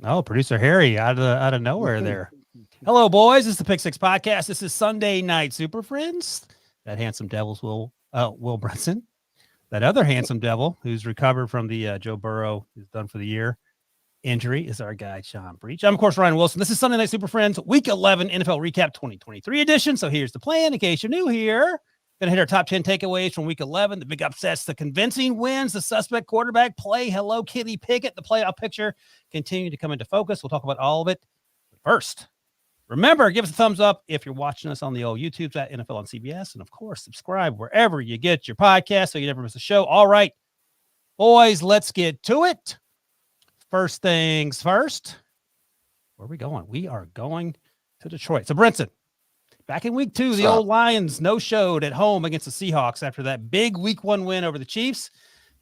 Oh, producer Harry out of nowhere there. Hello, boys. This is the Pick Six Podcast. This is Sunday Night Super Friends. That handsome devil's Will Brinson. That other handsome devil who's recovered from the Joe Burrow is done for the year injury is our guy John Breech. I'm of course Ryan Wilson. This is Sunday Night Super Friends Week 11 NFL Recap 2023 edition. So here's the plan in case you're new here. Going to hit our top 10 takeaways from Week 11, the big upsets, the convincing wins, the suspect quarterback play. Hello, Kitty Pickett. The playoff picture continue to come into focus. We'll talk about all of it. But first, remember, give us a thumbs up if you're watching us on the old YouTubes at NFL on CBS. And, of course, subscribe wherever you get your podcast so you never miss a show. All right, boys, let's get to it. First things first. Where are we going? We are going to Detroit. So, Brinson, back in week 2, the old Lions no-showed at home against the Seahawks after that big week 1 win over the Chiefs.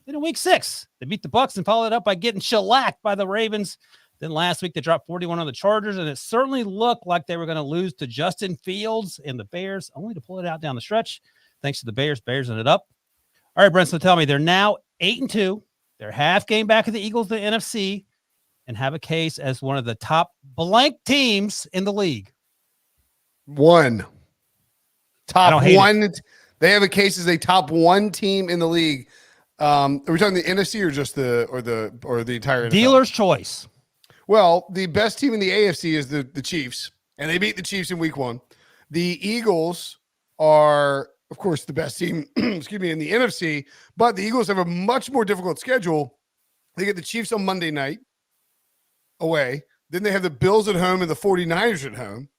Then in week 6, they beat the Bucs and followed it up by getting shellacked by the Ravens. Then last week, they dropped 41 on the Chargers, and it certainly looked like they were going to lose to Justin Fields and the Bears, only to pull it out down the stretch. Thanks to the Bears. Bears ended up. All right, Brinson, tell me, they're now 8-2. They're half game back of the Eagles, the NFC, and have a case as one of the top blank teams in the league. Top one. They have a case as a top 1 team in the league. Are we talking the NFC or just the entire NFL? Dealer's choice. Well, the best team in the AFC is the Chiefs, and they beat the Chiefs in week 1. The Eagles are, of course, the best team, in the NFC, but the Eagles have a much more difficult schedule. They get the Chiefs on Monday night away. Then they have the Bills at home and the 49ers at home.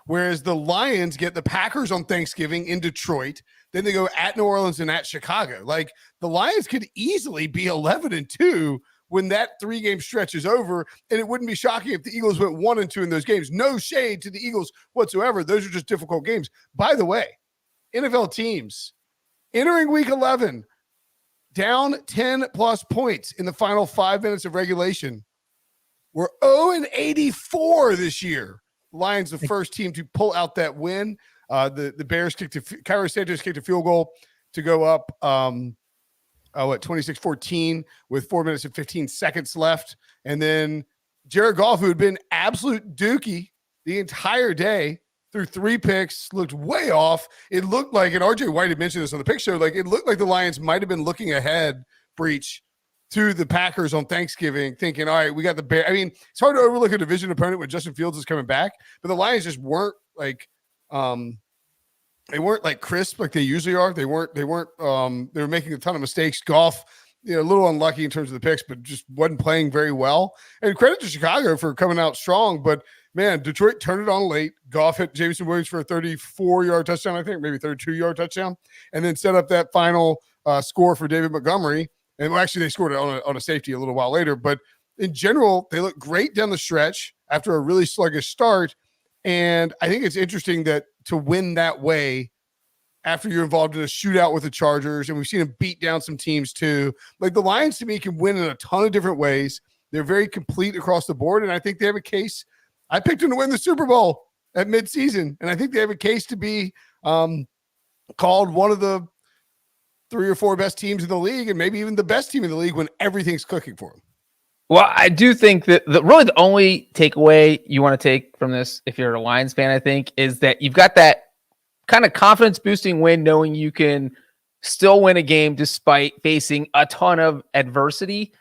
Whereas the Lions get the Packers on Thanksgiving in Detroit. Then they go at New Orleans and at Chicago. Like, the Lions could easily be 11-2 when that 3-game stretch is over. And it wouldn't be shocking if the Eagles went 1-2 in those games. No shade to the Eagles whatsoever. Those are just difficult games. By the way, NFL teams entering week 11, down 10+ points in the final 5 minutes of regulation. We're 0-84 this year. Lions, the first team to pull out that win. The Bears Kyra Santos kicked a field goal to go up 26-14 with 4 minutes and 15 seconds left. And then Jared Goff, who had been absolute dookie the entire day, threw 3 picks, looked way off. It looked like, and RJ White had mentioned this on the pick show, like it looked like the Lions might have been looking ahead, Breech, to the Packers on Thanksgiving, thinking, all right, we got the Bears. I mean, it's hard to overlook a division opponent when Justin Fields is coming back, but the Lions just weren't like, they weren't like crisp like they usually are. They were making a ton of mistakes. Goff, a little unlucky in terms of the picks, but just wasn't playing very well. And credit to Chicago for coming out strong, but man, Detroit turned it on late. Goff hit Jameson Williams for a 34-yard touchdown, I think, maybe 32-yard touchdown, and then set up that final score for David Montgomery. And actually, they scored it on a safety a little while later. But in general, they look great down the stretch after a really sluggish start. And I think it's interesting that to win that way after you're involved in a shootout with the Chargers, and we've seen them beat down some teams too. Like, the Lions, to me, can win in a ton of different ways. They're very complete across the board, and I think they have a case. I picked them to win the Super Bowl at midseason, and I think they have a case to be called one of the 3 or 4 best teams in the league, and maybe even the best team in the league when everything's clicking for them. Well, I do think that really the only takeaway you want to take from this, if you're a Lions fan, I think, is that you've got that kind of confidence-boosting win, knowing you can still win a game despite facing a ton of adversity.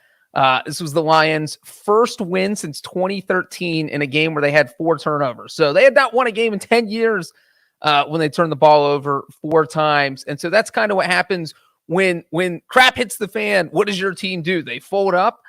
This was the Lions' first win since 2013 in a game where they had 4 turnovers. So they had not won a game in 10 years when they turned the ball over 4 times. And so that's kind of what happens when crap hits the fan. What does your team do? They fold up,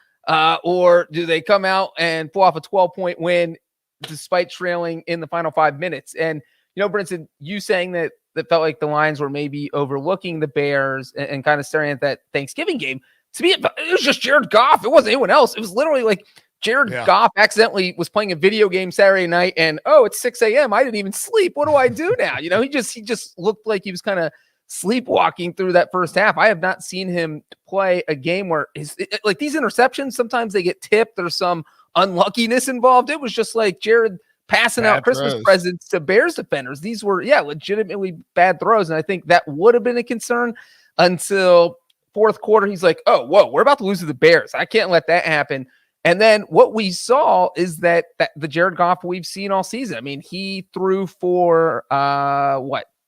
or do they come out and pull off a 12-point win despite trailing in the final 5 minutes? And, Brinson, you saying that felt like the Lions were maybe overlooking the Bears and kind of staring at that Thanksgiving game. To me, it was just Jared Goff. It wasn't anyone else. It was literally like Jared Goff accidentally was playing a video game Saturday night, and it's 6 a.m. I didn't even sleep. What do I do now? He just looked like he was kind of sleepwalking through that first half. I have not seen him play a game where like these interceptions, sometimes they get tipped. There's some unluckiness involved. It was just like Jared passing out Christmas presents to Bears defenders. These were, legitimately bad throws. And I think that would have been a concern until fourth quarter. He's like, oh, whoa, we're about to lose to the Bears. I can't let that happen. And then what we saw is that the Jared Goff we've seen all season. I mean, he threw for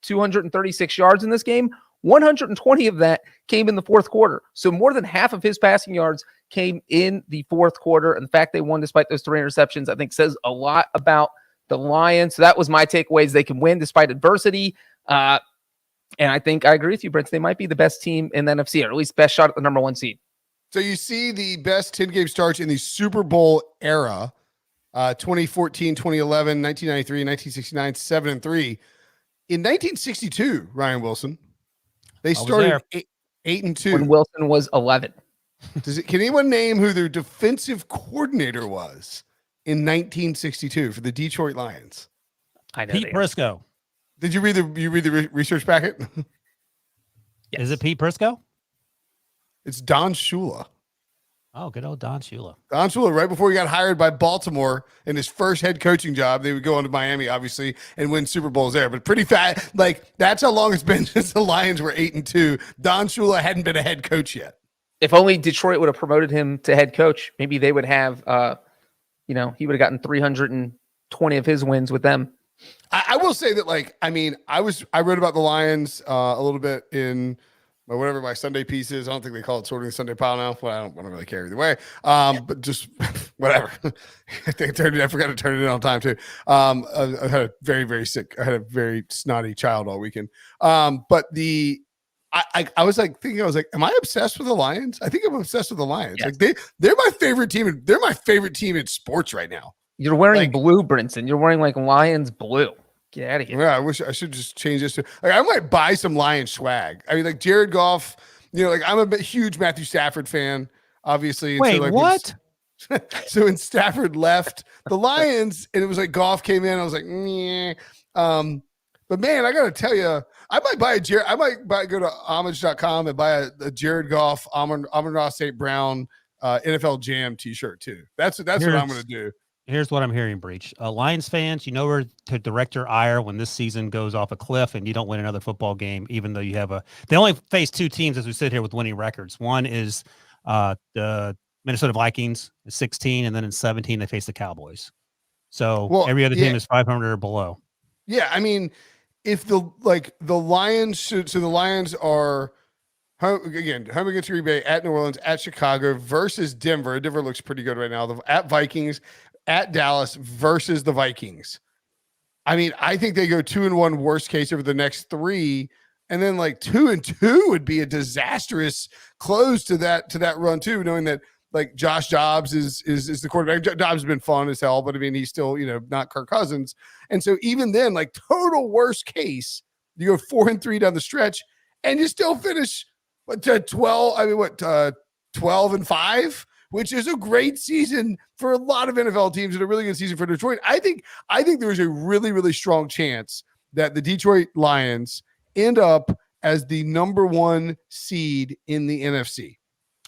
236 yards in this game. 120 of that came in the fourth quarter. So more than half of his passing yards came in the fourth quarter. And the fact they won despite those 3 interceptions, I think says a lot about the Lions. So that was my takeaways. They can win despite adversity. And I think I agree with you, Brent. They might be the best team in the NFC, or at least best shot at the number 1 seed. So you see the best 10-game starts in the Super Bowl era, 2014, 2011, 1993, 1969, 7-3. In 1962, Ryan Wilson, they started 8-2. When Wilson was 11. Can anyone name who their defensive coordinator was in 1962 for the Detroit Lions? I know Pete Prisco. Did you read the research packet? Yes. Is it Pete Prisco? It's Don Shula. Oh, good old Don Shula. Don Shula, right before he got hired by Baltimore in his first head coaching job, they would go on to Miami, obviously, and win Super Bowls there. But pretty fat, like that's how long it's been since the Lions were 8-2. Don Shula hadn't been a head coach yet. If only Detroit would have promoted him to head coach, maybe they would have, he would have gotten 320 of his wins with them. I will say that, like, I mean, I wrote about the Lions a little bit in my Sunday piece is. I don't think they call it sorting the Sunday pile now. Well, I don't really care either way. But just whatever. I forgot to turn it in on time too. I had a very, very sick. I had a very snotty child all weekend. But I was like thinking, I was like, am I obsessed with the Lions? I think I'm obsessed with the Lions. Yes. Like they're my favorite team. They're my favorite team in sports right now. You're wearing blue, Brinson. You're wearing like Lions blue. Get out of here. Yeah, I wish I should just change this to. Like, I might buy some Lions swag. I mean, like Jared Goff. Like I'm a huge Matthew Stafford fan, obviously. And Wait, so, like, what? So when Stafford left the Lions, and it was like Goff came in, I was like, meh. But man, I gotta tell you, I might go to homage.com and buy a Jared Goff, Amon-Ra St. Brown NFL Jam T-shirt too. That's what I'm gonna do. Here's what I'm hearing, Breech. Lions fans, you know where to direct your ire when this season goes off a cliff and you don't win another football game, even though you have they only face 2 teams as we sit here with winning records. One is the Minnesota Vikings, 16, and then in 17 they face the Cowboys. So every other team is 500 or below. Yeah, I mean, if the Lions should, so the Lions are home against Green Bay, at New Orleans, at Chicago versus Denver. Denver looks pretty good right now. At Vikings, at Dallas versus the Vikings. I mean, I think they go 2-1 worst case over the next 3, and then like 2-2 would be a disastrous close to that run too, knowing that like Josh Dobbs is the quarterback. Dobbs has been fun as hell, but I mean he's still not Kirk Cousins, and so even then, like total worst case, you go 4-3 down the stretch, and you still finish 12-5. Which is a great season for a lot of NFL teams and a really good season for Detroit. I think there's a really, really strong chance that the Detroit Lions end up as the number 1 seed in the NFC.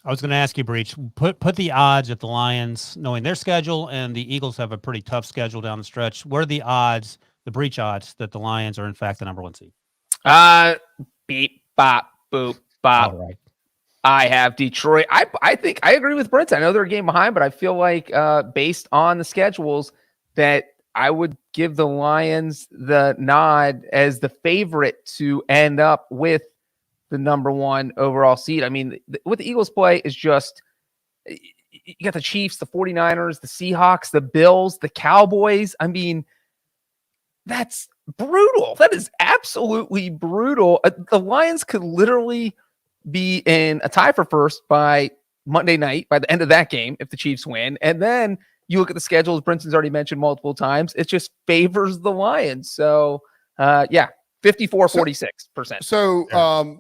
I was going to ask you, Breech, put the odds at the Lions, knowing their schedule, and the Eagles have a pretty tough schedule down the stretch. What are the odds, the Breech odds, that the Lions are in fact the number 1 seed? Beep, bop, boop, bop. All right. I have Detroit. I think I agree with Brent. I know they're a game behind, but I feel like based on the schedules that I would give the Lions the nod as the favorite to end up with the number 1 overall seed. I mean, what the Eagles play is just, you got the Chiefs, the 49ers, the Seahawks, the Bills, the Cowboys. I mean, that's brutal. That is absolutely brutal. The Lions could literally be in a tie for first by Monday night, by the end of that game, if the Chiefs win. And then you look at the schedule, as Brinson's already mentioned multiple times, it just favors the Lions. So, 54-46%. So,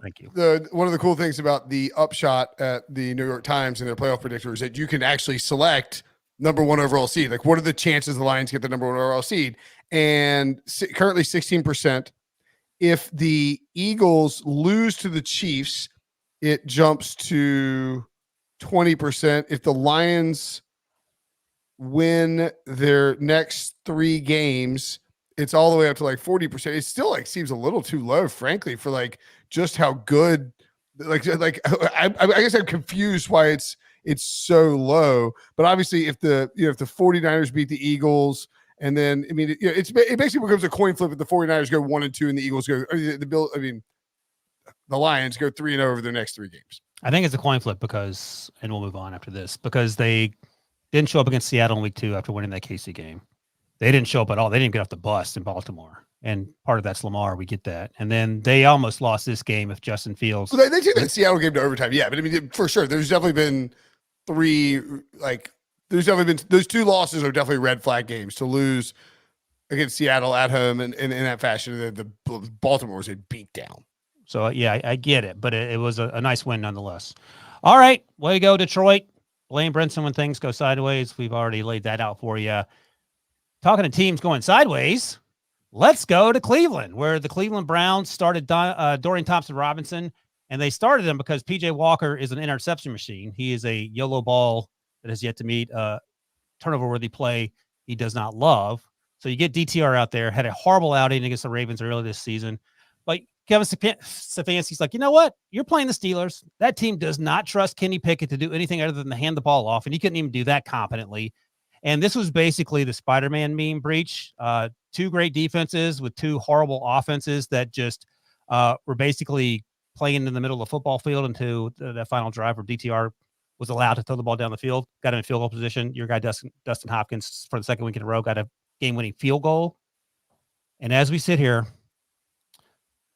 thank you. One of the cool things about the upshot at the New York Times and their playoff predictor is that you can actually select number 1 overall seed. Like, what are the chances the Lions get the number 1 overall seed? And currently 16%. If the Eagles lose to the Chiefs, it jumps to 20%. If the Lions win their next 3 games, it's all the way up to like 40%. It still like seems a little too low, frankly, for like just how good. Like I guess I'm confused why it's it's so low. But obviously, if the 49ers beat the Eagles, and then it basically becomes a coin flip if the 49ers go 1-2 and the Eagles go the Lions go 3-0 over their next 3 games. I think it's a coin flip because, and we'll move on after this, because they didn't show up against Seattle in week 2 after winning that KC game. They didn't show up at all. They didn't get off the bus in Baltimore. And part of that's Lamar. We get that. And then they almost lost this game if Justin Fields. Well, they took that Seattle game to overtime. Yeah. But I mean, for sure, there's definitely been 3, there's definitely been those 2 losses are definitely red flag games to lose against Seattle at home and in that fashion. The Baltimore was a beatdown. So, yeah, I get it. But it was a nice win nonetheless. All right. Way to go, Detroit. Blame Brinson when things go sideways. We've already laid that out for you. Talking to teams going sideways, let's go to Cleveland, where the Cleveland Browns started Dorian Thompson-Robinson, and they started him because P.J. Walker is an interception machine. He is a YOLO ball that has yet to meet a turnover-worthy play he does not love. So you get DTR out there, had a horrible outing against the Ravens earlier this season. But Kevin Stefanski's like, you know what? You're playing the Steelers. That team does not trust Kenny Pickett to do anything other than to hand the ball off, and he couldn't even do that competently. And this was basically the Spider-Man meme Breech. 2 great defenses with 2 horrible offenses that just were basically playing in the middle of the football field until that final drive where DTR was allowed to throw the ball down the field, got him in field goal position. Your guy, Dustin Hopkins, for the second week in a row, got a game-winning field goal. And as we sit here,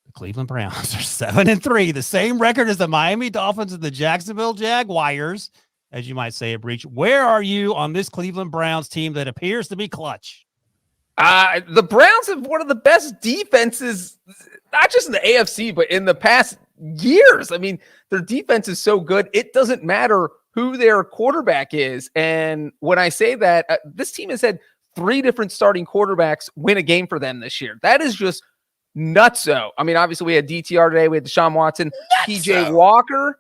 the Cleveland Browns are 7-3, the same record as the Miami Dolphins and the Jacksonville Jaguars, as you might say, a Breech. Where are you on this Cleveland Browns team that appears to be clutch? The Browns have one of the best defenses, not just in the AFC, but in the past years. I mean, their defense is so good, it doesn't matter who their quarterback is. And when I say that, this team has had 3 different starting quarterbacks win a game for them this year. That is just nutso. I mean, obviously we had DTR today, we had Deshaun Watson, PJ Walker.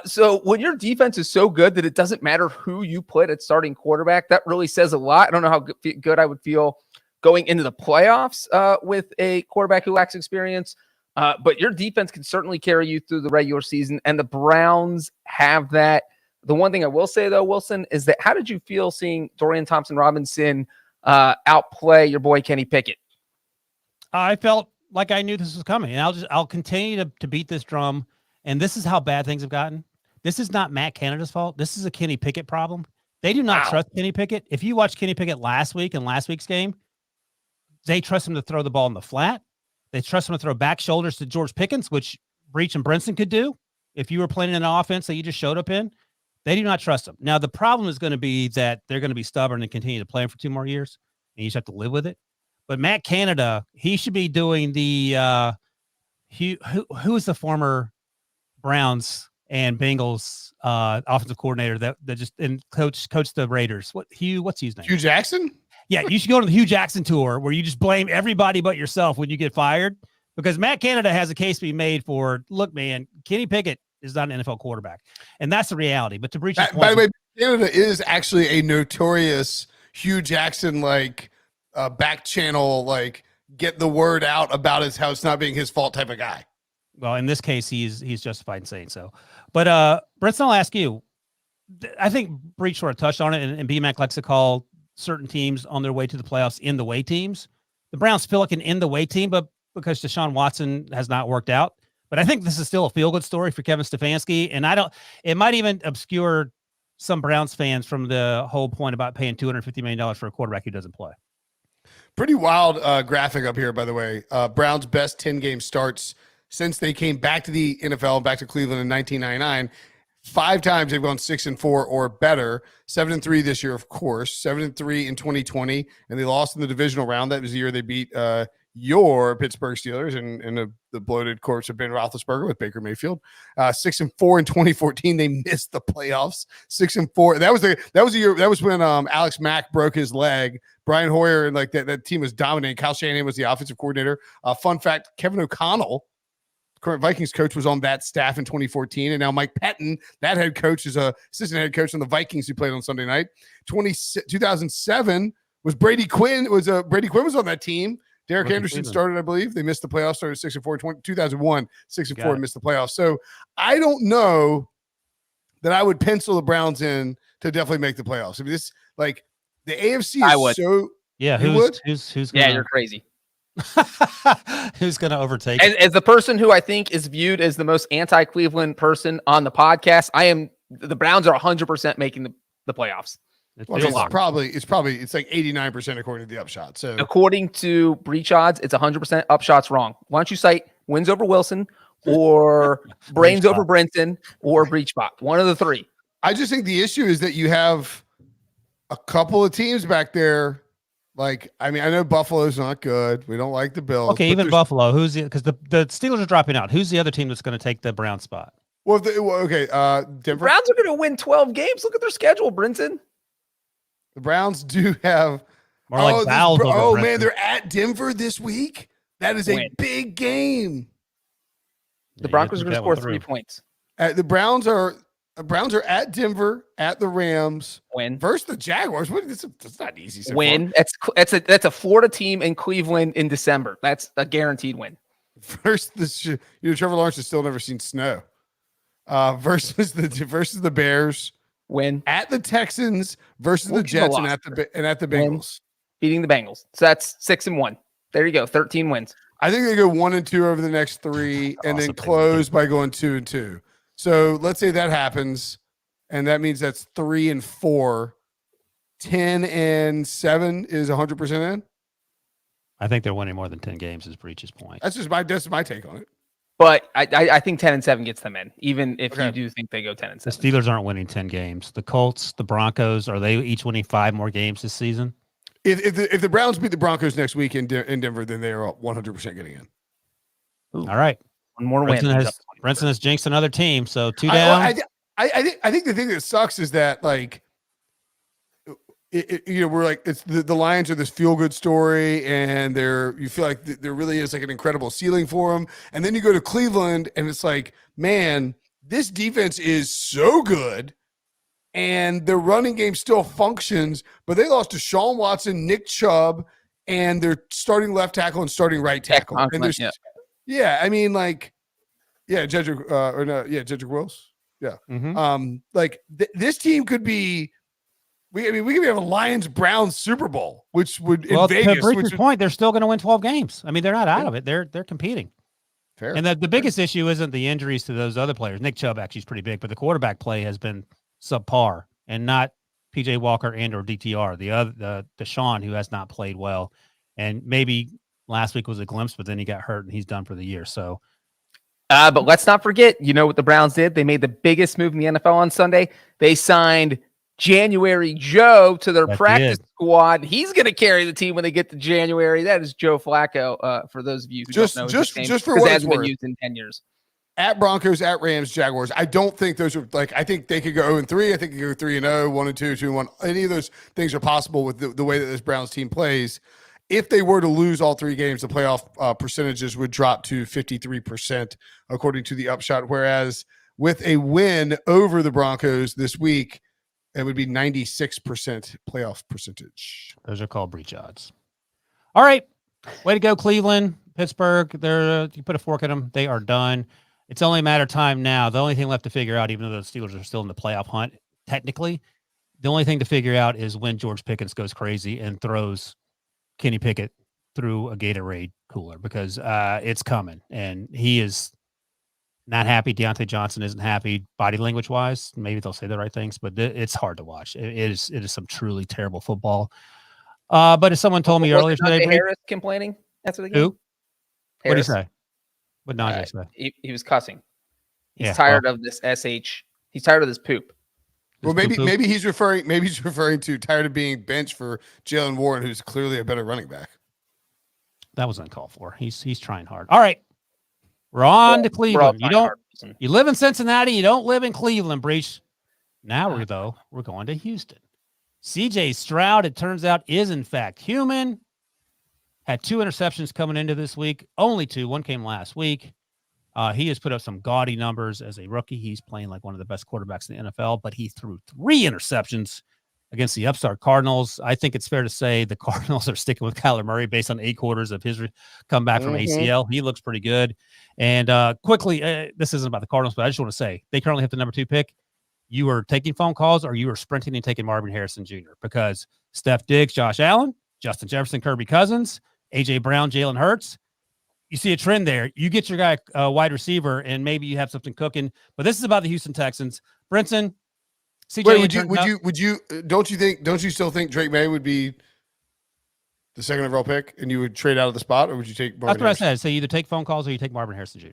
So when your defense is so good that it doesn't matter who you put at starting quarterback, that really says a lot. I don't know how good I would feel going into the playoffs with a quarterback who lacks experience. But your defense can certainly carry you through the regular season, and the Browns have that. The one thing I will say, though, Wilson, is that how did you feel seeing Dorian Thompson-Robinson outplay your boy Kenny Pickett? I felt like I knew this was coming, and I'll continue to beat this drum. And this is how bad things have gotten. This is not Matt Canada's fault. This is a Kenny Pickett problem. They do not trust Kenny Pickett. If you watch Kenny Pickett last week and last week's game, they trust him to throw the ball in the flat. They trust him to throw back shoulders to George Pickens, which Breech and Brinson could do. If you were playing in an offense that you just showed up in, they do not trust him. Now, the problem is going to be that they're going to be stubborn and continue to play him for 2 more years, and you just have to live with it. But Matt Canada, he should be doing the who is the former Browns and Bengals offensive coordinator that just and coach the Raiders. What's his name? Hugh Jackson? Yeah, you should go to the Hugh Jackson tour where you just blame everybody but yourself when you get fired, because Matt Canada has a case to be made for, look, man, Kenny Pickett is not an NFL quarterback, and that's the reality. But to Breech, by the way, Canada is actually a notorious Hugh Jackson back channel, get the word out about how it's not being his fault type of guy. Well, in this case, he's justified in saying so. But Brinson, I'll ask you. I think Breech sort of touched on it, and BMAC likes to call certain teams on their way to the playoffs in the way teams. The Browns feel like an in the way team, but because Deshaun Watson has not worked out. But I think this is still a feel good story for Kevin Stefanski, and it might even obscure some Browns fans from the whole point about paying $250 million for a quarterback who doesn't play. Pretty wild graphic up here, by the way. Browns' best 10-game starts since they came back to the NFL and back to Cleveland in 1999. 5 times they've gone 6-4 or better. 7-3 this year, of course. 7-3 in 2020, and they lost in the divisional round. That was the year they beat your Pittsburgh Steelers and the bloated corpse of Ben Roethlisberger with Baker Mayfield. 6-4 in 2014. They missed the playoffs. 6-4. That was the year. That was when Alex Mack broke his leg. Brian Hoyer and that team was dominating. Kyle Shanahan was the offensive coordinator. Fun fact: Kevin O'Connell, current Vikings coach, was on that staff in 2014, and now Mike Pettin, that head coach, is a assistant head coach on the Vikings who played on Sunday night. 2007 was Brady Quinn. Brady Quinn was on that team. Derek Anderson started, I believe. They missed the playoffs, started 6-4. 2001, 6-4, missed the playoffs. So I don't know that I would pencil the Browns in to definitely make the playoffs. I mean, this like the AFC I is would. so. Yeah, You would? who's Yeah, gonna, you're crazy. who's going to overtake? As the person who I think is viewed as the most anti-Cleveland person on the podcast, the Browns are 100% making the playoffs. Well, it's like 89% according to the upshot. So According to Breech odds, it's 100% upshots wrong. Why don't you cite wins over Wilson or brains over Brinson or Breech bot? One of the three. I just think the issue is that you have a couple of teams back there. Like, I mean, I know Buffalo's not good. We don't like the Bills. Okay, even Buffalo. Who's because the Steelers are dropping out. Who's the other team that's going to take the Brown spot? Well, okay, The Denver. Browns are going to win 12 games. Look at their schedule, Brinson. The Browns do have. More like Valve over man, Brinson. they're at Denver this week. That is a big game. The Broncos are going to score 3 points. The Browns are at Denver, at the Rams, Win versus the Jaguars. That's not easy. So win. That's a Florida team in Cleveland in December. That's a guaranteed win. Versus Trevor Lawrence has still never seen snow. Versus the Bears. Win At the Texans versus the Jets and at the Bengals. Beating the Bengals. So that's 6-1. There you go. 13 wins. I think they go 1-2 over the next 3 and then close by going 2-2. So let's say that happens, and that means that's 3-4. 10-7 is 100% in. I think they're winning more than 10 games. Is Breech's point. That's my take on it. But I think 10-7 gets them in, even if you do think they go 10-7. The Steelers aren't winning 10 games. The Colts, the Broncos, are they each winning 5 more games this season? If the Browns beat the Broncos next week in Denver, then they are 100% getting in. Ooh. All right. One more win. Brinson has jinxed another team, so 2 down. I think the thing that sucks is that like we're like it's the Lions are this feel good story, and you feel like there really is like an incredible ceiling for them, and then you go to Cleveland, and it's like, man, this defense is so good, and their running game still functions, but they lost to Sean Watson, Nick Chubb, and their starting left tackle and starting right tackle. Yeah, I mean, like, Jedrick Wills. Yeah. Mm-hmm. This team could be. We could have a Lions-Browns Super Bowl, which would in Vegas. To Breech's point, they're still going to win 12 games. I mean, they're not out of it. They're competing. Fair. And the biggest issue isn't the injuries to those other players. Nick Chubb actually is pretty big, but the quarterback play has been subpar, and not PJ Walker and or DTR. The Deshaun, who has not played well, and maybe last week was a glimpse, but then he got hurt and he's done for the year. So. But let's not forget, you know what the Browns did? They made the biggest move in the NFL on Sunday. They signed January Joe to their practice squad. He's going to carry the team when they get to January. That is Joe Flacco. For those of you who don't know, just for what it's worth, been used in 10 years. At Broncos, at Rams, Jaguars. I don't think those are like. I think they could go 0-3. I think they could go 3-0, 1-2, 2-1. Any of those things are possible with the way that this Browns team plays. If they were to lose all 3 games, the playoff percentages would drop to 53%, according to the upshot. Whereas with a win over the Broncos this week, it would be 96% playoff percentage. Those are called breach odds. All right. Way to go, Cleveland, Pittsburgh. You put a fork in them. They are done. It's only a matter of time now. The only thing left to figure out, even though the Steelers are still in the playoff hunt, technically, the only thing to figure out is when George Pickens goes crazy and throws Kenny Pickett through a Gatorade cooler, because it's coming, and he is not happy. Deontay Johnson isn't happy body language wise. Maybe they'll say the right things, but it's hard to watch. It is some truly terrible football. But as someone told me earlier today, Harris complaining after the game. Who? What did he say? What did Najee say? He was cussing. He's tired of this SH. He's tired of this poop. Well, maybe he's referring to tired of being benched for Jalen Warren, who's clearly a better running back. That was uncalled for. He's trying hard. All right. We're on to Cleveland. You live in Cincinnati, you don't live in Cleveland, Breech. Now we're going to Houston. CJ Stroud, it turns out, is in fact human. Had 2 interceptions coming into this week. Only 2. One came last week. He has put up some gaudy numbers as a rookie. He's playing like one of the best quarterbacks in the NFL, but he threw 3 interceptions against the upstart Cardinals. I think it's fair to say the Cardinals are sticking with Kyler Murray based on 8 quarters of his comeback from ACL. He looks pretty good. And quickly, this isn't about the Cardinals, but I just want to say they currently have the number 2 pick. you were taking phone calls or you were sprinting and taking Marvin Harrison Jr. because Steph Diggs, Josh Allen, Justin Jefferson, Kirby Cousins, AJ Brown, Jalen Hurts. You see a trend there. You get your guy a wide receiver, and maybe you have something cooking. But this is about the Houston Texans. Brinson, CJ. Wait, don't you still think Drake May would be the second overall pick, and you would trade out of the spot, or would you take Marvin That's what Harrison? I said. So you either take phone calls or you take Marvin Harrison Jr.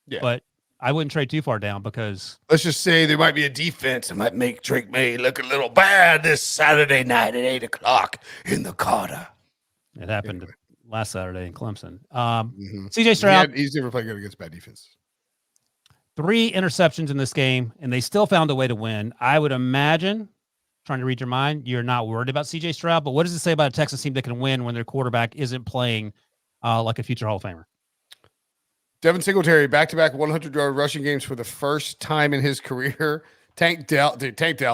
Yeah. But I wouldn't trade too far down because let's just say there might be a defense that might make Drake May look a little bad this Saturday night at 8:00 in the Carter. It happened last Saturday in Clemson. CJ Stroud. He's never played good against bad defense. 3 interceptions in this game, and they still found a way to win. I would imagine, trying to read your mind, you're not worried about CJ Stroud, but what does it say about a Texas team that can win when their quarterback isn't playing like a future Hall of Famer? Devin Singletary, back-to-back 100-yard rushing games for the first time in his career. Tank Dell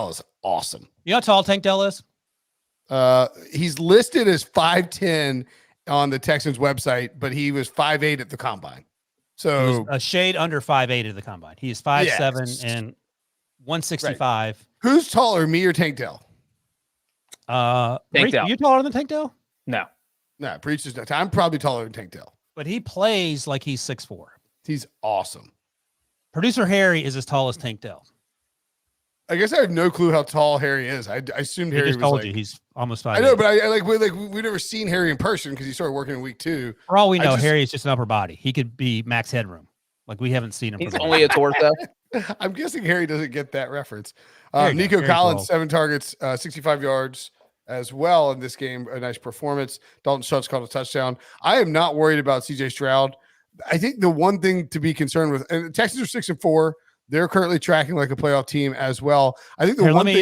is awesome. You know how tall Tank Dell is? He's listed as 5'10" on the Texans website, but he was 5'8" at the combine. So a shade under 5'8" at the combine. He is 5'7" and 165. Right. Who's taller, me or Tank Dell? Tank Dell. You taller than Tank Dell? No. No, Breech is not. I'm probably taller than Tank Dell. But he plays like he's 6'4". He's awesome. Producer Harry is as tall as Tank Dell. I guess I have no clue how tall Harry is. I assumed Harry just was told you he's almost 5'8". I know, but we've never seen Harry in person because he started working in week 2. For all we know, Harry is just an upper body. He could be max headroom. Like we haven't seen him. He's only a torso. I'm guessing Harry doesn't get that reference. Nico Nico Collins, 7 targets, 65 yards as well in this game. A nice performance. Dalton Schultz caught a touchdown. I am not worried about CJ Stroud. I think the one thing to be concerned with, and the Texans are 6-4. They're currently tracking like a playoff team as well. I think let me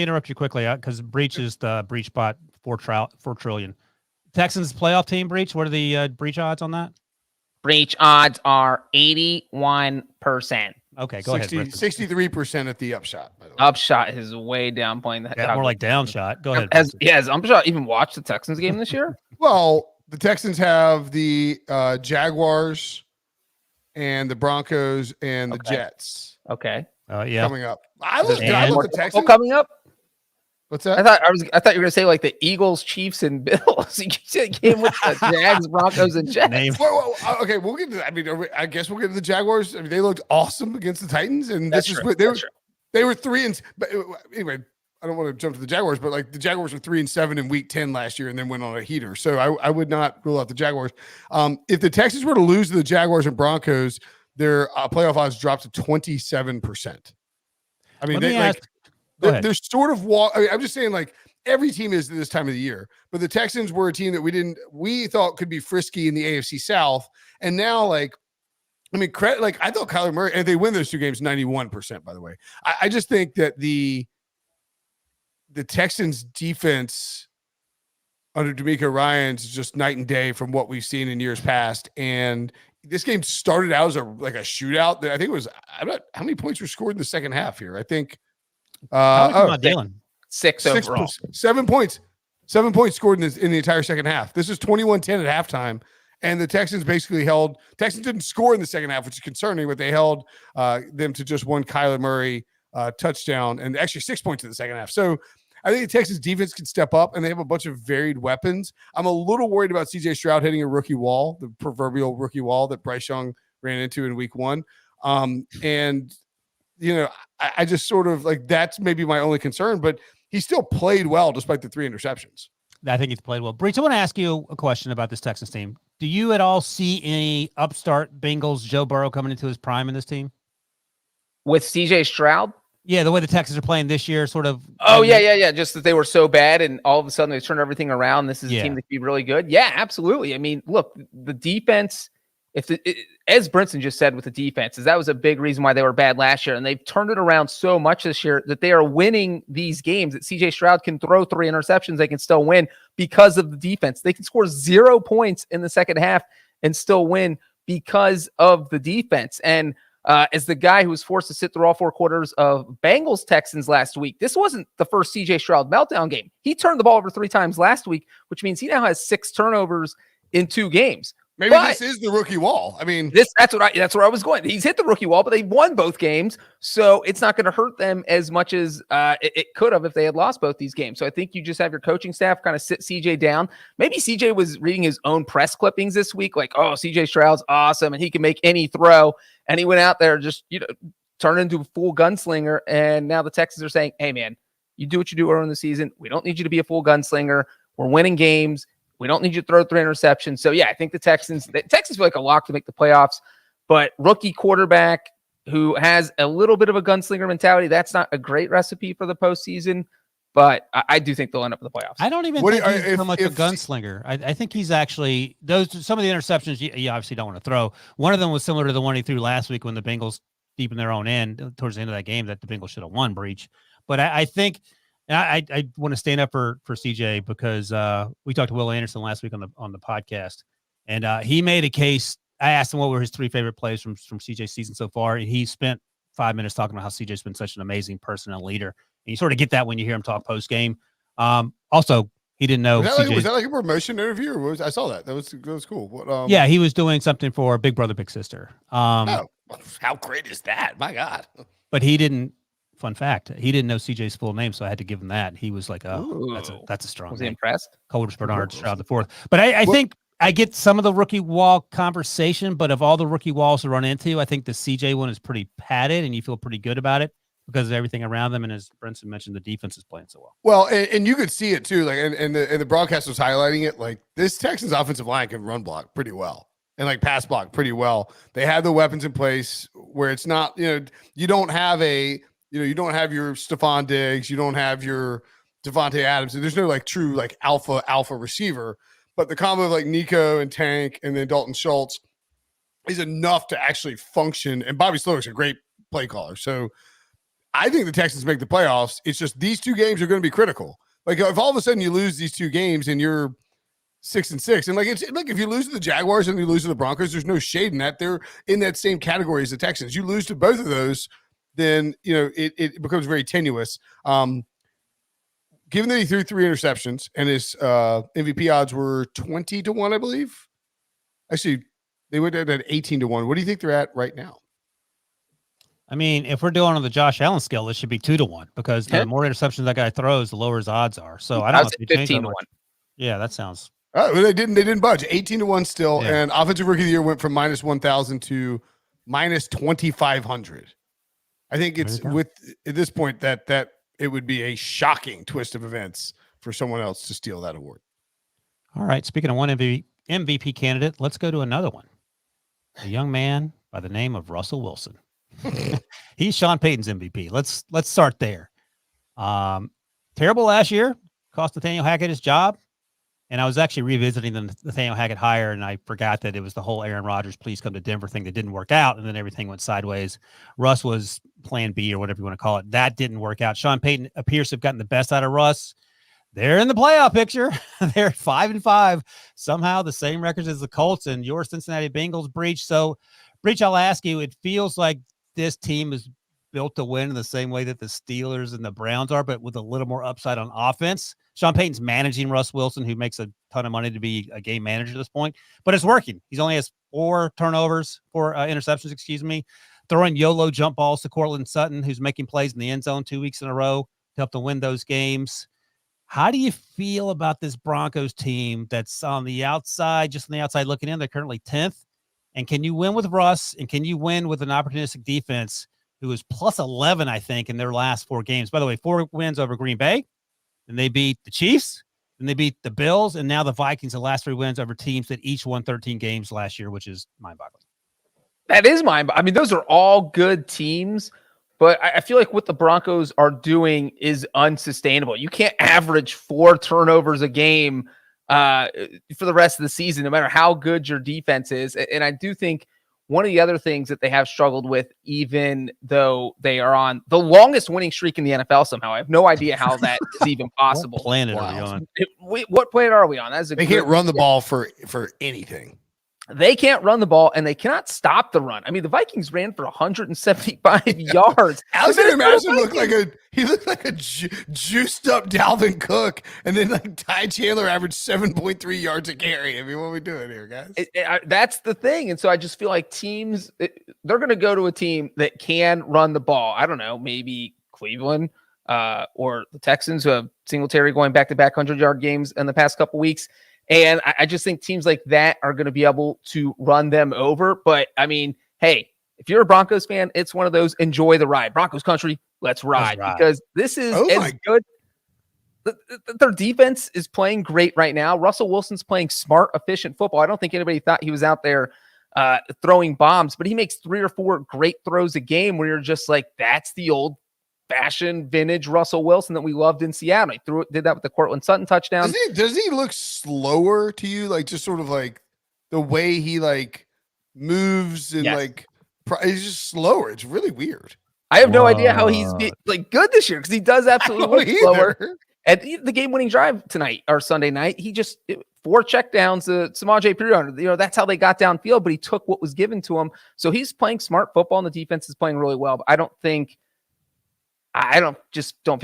interrupt you quickly because Breech is the Breech bot 4 trillion. Texans playoff team, Breech. What are the Breech odds on that? Breech odds are 81%. Okay, go ahead. 63% at the upshot. By the way. Upshot is way down playing that. Yeah, more like downshot. Go ahead. Has Upshot even watched the Texans game this year? Well, the Texans have the Jaguars and the Broncos and the Jets. Okay. Yeah. Coming up. I love the Texans. Coming up. What's that? I thought you were gonna say like the Eagles, Chiefs, and Bills. You said game with the Jags, Broncos, and Jets. Okay, we'll get to that. I mean, I guess we'll get to the Jaguars. I mean, they looked awesome against the Titans, and That's this true. is what they were 3 and. But anyway, I don't want to jump to the Jaguars, but like the Jaguars were 3-7 in week 10 last year, and then went on a heater. So I would not rule out the Jaguars. If the Texans were to lose to the Jaguars and Broncos, their playoff odds dropped to 27%. I mean, they're sort of I'm just saying, like, every team is this time of the year, but the Texans were a team that we thought could be frisky in the AFC South. And now, like, I mean, I thought Kyler Murray, and they win those 2 games 91%, by the way. I just think that the Texans defense under D'Amico Ryans is just night and day from what we've seen in years past. And this game started out as a shootout. I think it was, how many points were scored in the second half here? I think, Dylan. 6 overall. 7 points. 7 points scored in the entire second half. This is 21-10 at halftime. And the Texans basically Texans didn't score in the second half, which is concerning, but they held them to just 1 Kyler Murray touchdown and actually 6 points in the second half. So I think the Texans defense can step up, and they have a bunch of varied weapons. I'm a little worried about CJ Stroud hitting a rookie wall, the proverbial rookie wall that Bryce Young ran into in week 1. And, you know, I just sort of like, that's maybe my only concern, but he still played well despite the 3 interceptions. I think he's played well. Breech, I want to ask you a question about this Texans team. Do you at all see any upstart Bengals Joe Burrow coming into his prime in this team? With CJ Stroud? Yeah, the way the Texans are playing this year, sort of. Oh, yeah. Just that they were so bad, and all of a sudden they turned everything around. This is a team that could be really good. Yeah, absolutely. I mean, look, the defense, as Brinson just said with the defenses, that was a big reason why they were bad last year, and they've turned it around so much this year that they are winning these games. That CJ Stroud can throw 3 interceptions, they can still win because of the defense. They can score 0 points in the second half and still win because of the defense. And as the guy who was forced to sit through all 4 quarters of Bengals Texans last week, this wasn't the first CJ Stroud meltdown game. He turned the ball over 3 times last week, which means he now has 6 turnovers in 2 games. Maybe this is the rookie wall. I mean, that's where I was going. He's hit the rookie wall, but they won both games, so it's not going to hurt them as much as it could have if they had lost both these games. So I think you just have your coaching staff kind of sit CJ down. Maybe CJ was reading his own press clippings this week, like, "Oh, CJ Stroud's awesome and he can make any throw," and he went out there just turned into a full gunslinger. And now the Texans are saying, "Hey, man, you do what you do early in the season. We don't need you to be a full gunslinger. We're winning games. We don't need you to throw 3 interceptions." So, yeah, I think the Texans feel like a lock to make the playoffs. But rookie quarterback who has a little bit of a gunslinger mentality, that's not a great recipe for the postseason. But I do think they'll end up in the playoffs. I don't even think he's so much a gunslinger. I think he's actually some of the interceptions you obviously don't want to throw. One of them was similar to the one he threw last week when the Bengals deep in their own end towards the end of that game that the Bengals should have won, Breech. But I think – I want to stand up for CJ because we talked to Will Anderson last week on the podcast, and he made a case. I asked him what were his 3 favorite plays from CJ's season so far, and he spent 5 minutes talking about how CJ's been such an amazing person and leader. And you sort of get that when you hear him talk post game. Also, he didn't know. Was that like a promotion interview? Or I saw that. That was cool. Yeah, he was doing something for Big Brother Big Sister. How great is that? My God! But he didn't. Fun fact, he didn't know CJ's full name, so I had to give him that. He was like, "Oh, that's a strong." Was name. He impressed? Colders Bernard Stroud the fourth. But I think I get some of the rookie wall conversation, but of all the rookie walls to run into, I think the CJ one is pretty padded, and you feel pretty good about it because of everything around them. And as Brinson mentioned, the defense is playing so well. Well, and you could see it too. Like, and the broadcast was highlighting it. Like, this Texans offensive line can run block pretty well and like pass block pretty well. They have the weapons in place where it's not, you don't have you don't have your Stephon Diggs, you don't have your Devontae Adams. There's no like true like alpha receiver, but the combo of like Nico and Tank and then Dalton Schultz is enough to actually function. And Bobby Slowick's a great play caller. So I think the Texans make the playoffs. It's just these 2 games are going to be critical. Like, if all of a sudden you lose these 2 games and you're 6-6, and like it's like if you lose to the Jaguars and you lose to the Broncos, there's no shade in that. They're in that same category as the Texans. You lose to both of those, then it becomes very tenuous. Given that he threw 3 interceptions and his MVP odds were 20-1, I believe. Actually, they went at 18-1. What do you think they're at right now? I mean, if we're doing on the Josh Allen scale, it should be 2-1 because the more interceptions that guy throws, the lower his odds are. So I don't know if you 15-1. Yeah, that sounds. They didn't budge. 18-1 still, yeah. And offensive rookie of the year went from -1,000 to -2,500. I think it's at this point that it would be a shocking twist of events for someone else to steal that award. All right. Speaking of one MVP candidate, let's go to another one. A young man by the name of Russell Wilson. He's Sean Payton's MVP. Let's start there. Terrible last year, cost Nathaniel Hackett his job. And I was actually revisiting the Nathaniel Hackett hire, and I forgot that it was the whole Aaron Rodgers, please come to Denver thing that didn't work out, and then everything went sideways. Russ was plan B or whatever you want to call it. That didn't work out. Sean Payton appears to have gotten the best out of Russ. They're in the playoff picture. They're 5-5. Somehow the same records as the Colts and your Cincinnati Bengals, Breech. So, Breech, I'll ask you, it feels like this team is built to win in the same way that the Steelers and the Browns are, but with a little more upside on offense. Sean Payton's managing Russ Wilson, who makes a ton of money to be a game manager at this point, but it's working. He's only has 4 interceptions, throwing YOLO jump balls to Cortland Sutton, who's making plays in the end zone 2 weeks in a row to help them win those games. How do you feel about this Broncos team that's on the outside, just on the outside looking in? They're currently 10th. And can you win with Russ? And can you win with an opportunistic defense who is plus 11, I think, in their last 4 games? By the way, 4 wins over Green Bay. Then they beat the Chiefs. Then they beat the Bills. And now the Vikings, the last 3 wins over teams that each won 13 games last year, which is mind-boggling. That is mind-boggling. I mean, those are all good teams. But I feel like what the Broncos are doing is unsustainable. You can't average 4 turnovers a game for the rest of the season, no matter how good your defense is. And I do think one of the other things that they have struggled with, even though they are on the longest winning streak in the NFL somehow, I have no idea how that is even possible. What planet are we on? What planet are we on? They can't run the ball for anything. They can't run the ball, and they cannot stop the run. I mean, the Vikings ran for 175 yards. Alexander Madison looked like a juiced up Dalvin Cook, and then like Ty Chandler averaged 7.3 yards a carry. I mean, what are we doing here, guys? That's the thing. And so I just feel like teams, they're going to go to a team that can run the ball. I don't know, maybe Cleveland or the Texans, who have Singletary going back-to-back 100-yard games in the past couple weeks. And I just think teams like that are going to be able to run them over. But, I mean, hey, if you're a Broncos fan, it's one of those enjoy the ride. Broncos country, let's ride. Because this is as good. Their defense is playing great right now. Russell Wilson's playing smart, efficient football. I don't think anybody thought he was out there throwing bombs, but he makes 3 or 4 great throws a game where you're just like, that's the old fashion vintage Russell Wilson that we loved in Seattle. He did that with the Cortland Sutton touchdown. Does he look slower to you? Like just sort of like the way he like moves and like he's just slower. It's really weird. I have no idea how he's like good this year because he does absolutely look slower. At the game-winning drive tonight or Sunday night, he just 4 checkdowns to Samaje Perine. That's how they got downfield, but he took what was given to him. So he's playing smart football, and the defense is playing really well. But I don't feel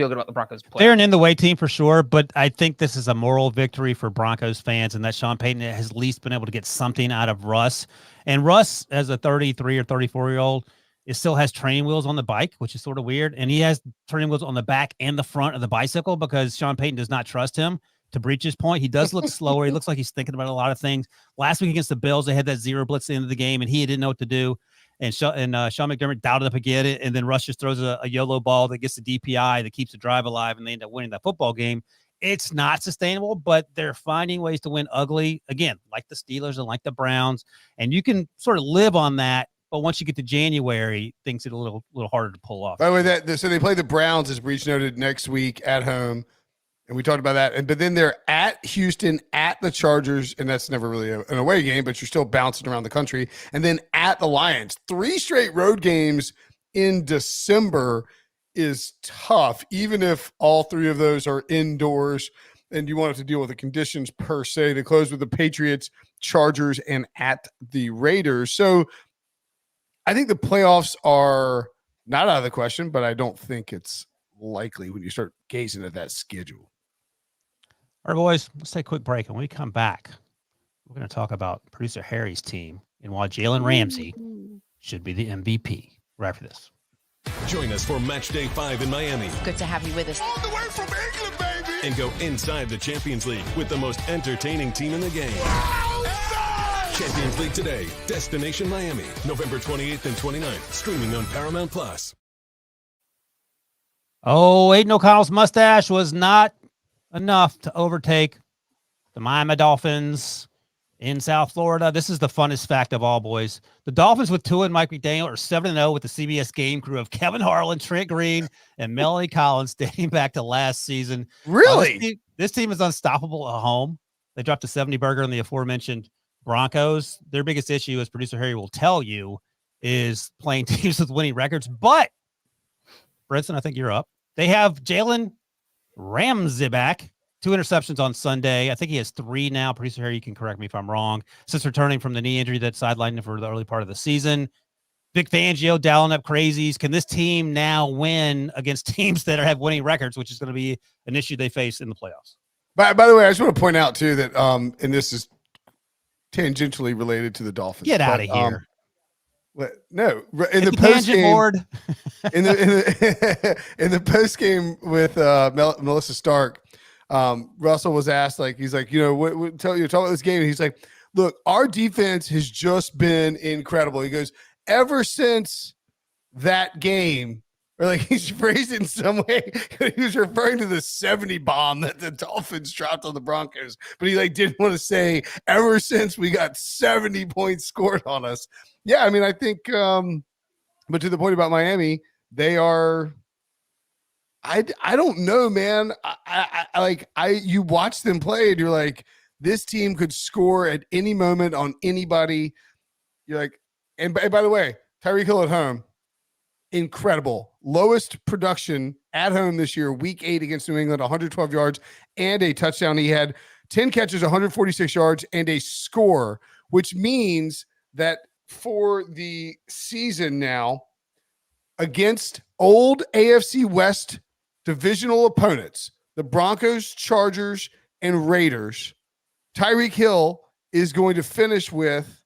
good about the Broncos play. They're an in-the-way team for sure, but I think this is a moral victory for Broncos fans, and that Sean Payton has at least been able to get something out of Russ. And Russ, as a 33 or 34-year-old, it still has training wheels on the bike, which is sort of weird. And he has training wheels on the back and the front of the bicycle because Sean Payton does not trust him. To Breech's point, he does look slower. He looks like he's thinking about a lot of things. Last week against the Bills, they had that zero blitz at the end of the game, and he didn't know what to do. And Sean McDermott dialed it up again, and then Russ just throws a YOLO ball that gets the DPI that keeps the drive alive, and they end up winning that football game. It's not sustainable, but they're finding ways to win ugly, again, like the Steelers and like the Browns, and you can sort of live on that. But once you get to January, things get a little harder to pull off. By the way, so they play the Browns, as Breech noted, next week at home. And we talked about that. But then they're at Houston, at the Chargers, and that's never really an away game, but you're still bouncing around the country. And then at the Lions. 3 straight road games in December is tough, even if all 3 of those are indoors and you won't have to deal with the conditions per se. They close with the Patriots, Chargers, and at the Raiders. So I think the playoffs are not out of the question, but I don't think it's likely when you start gazing at that schedule. All right, boys, let's take a quick break. And when we come back, we're going to talk about producer Harry's team and why Jalen Ramsey should be the MVP. Right after this. Join us for Match Day 5 in Miami. Good to have you with us. All the way from England, baby! And go inside the Champions League with the most entertaining team in the game. Champions League today. Destination Miami. November 28th and 29th. Streaming on Paramount+. Oh, Aiden O'Connell's mustache was not enough to overtake the Miami Dolphins in South Florida. This is the funnest fact of all, boys. The Dolphins with Tua and Mike McDaniel are 7-0 with the CBS game crew of Kevin Harlan, Trent Green, and Melanie Collins dating back to last season. Really? This team is unstoppable at home. They dropped a 70 burger on the aforementioned Broncos. Their biggest issue, as producer Harry will tell you, is playing teams with winning records. But, Brinson, I think you're up. They have Jalen Ramsey back. 2 interceptions on Sunday. I think he has 3 now. Producer Harry, you can correct me if I'm wrong. Since returning from the knee injury that sidelined him for the early part of the season. Vic Fangio dialing up crazies. Can this team now win against teams that have winning records, which is going to be an issue they face in the playoffs? By the way, I just want to point out, too, that, and this is tangentially related to the Dolphins. Get out of here. No, in the post game, in the post game with Melissa Stark, Russell was asked, like, he's like, talk about this game, and he's like, look, our defense has just been incredible. He goes, ever since that game, or like he's phrased it in some way, he was referring to the 70 bomb that the Dolphins dropped on the Broncos, but he like didn't want to say ever since we got 70 points scored on us. Yeah, I mean, I think, but to the point about Miami, they are. I don't know, man. You watch them play, and you're like, this team could score at any moment on anybody. You're like, and by the way, Tyreek Hill at home, incredible. Lowest production at home this year, week 8 against New England, 112 yards and a touchdown. He had 10 catches, 146 yards, and a score which means that for the season now, against old AFC West divisional opponents, the Broncos, Chargers, and Raiders, Tyreek Hill is going to finish with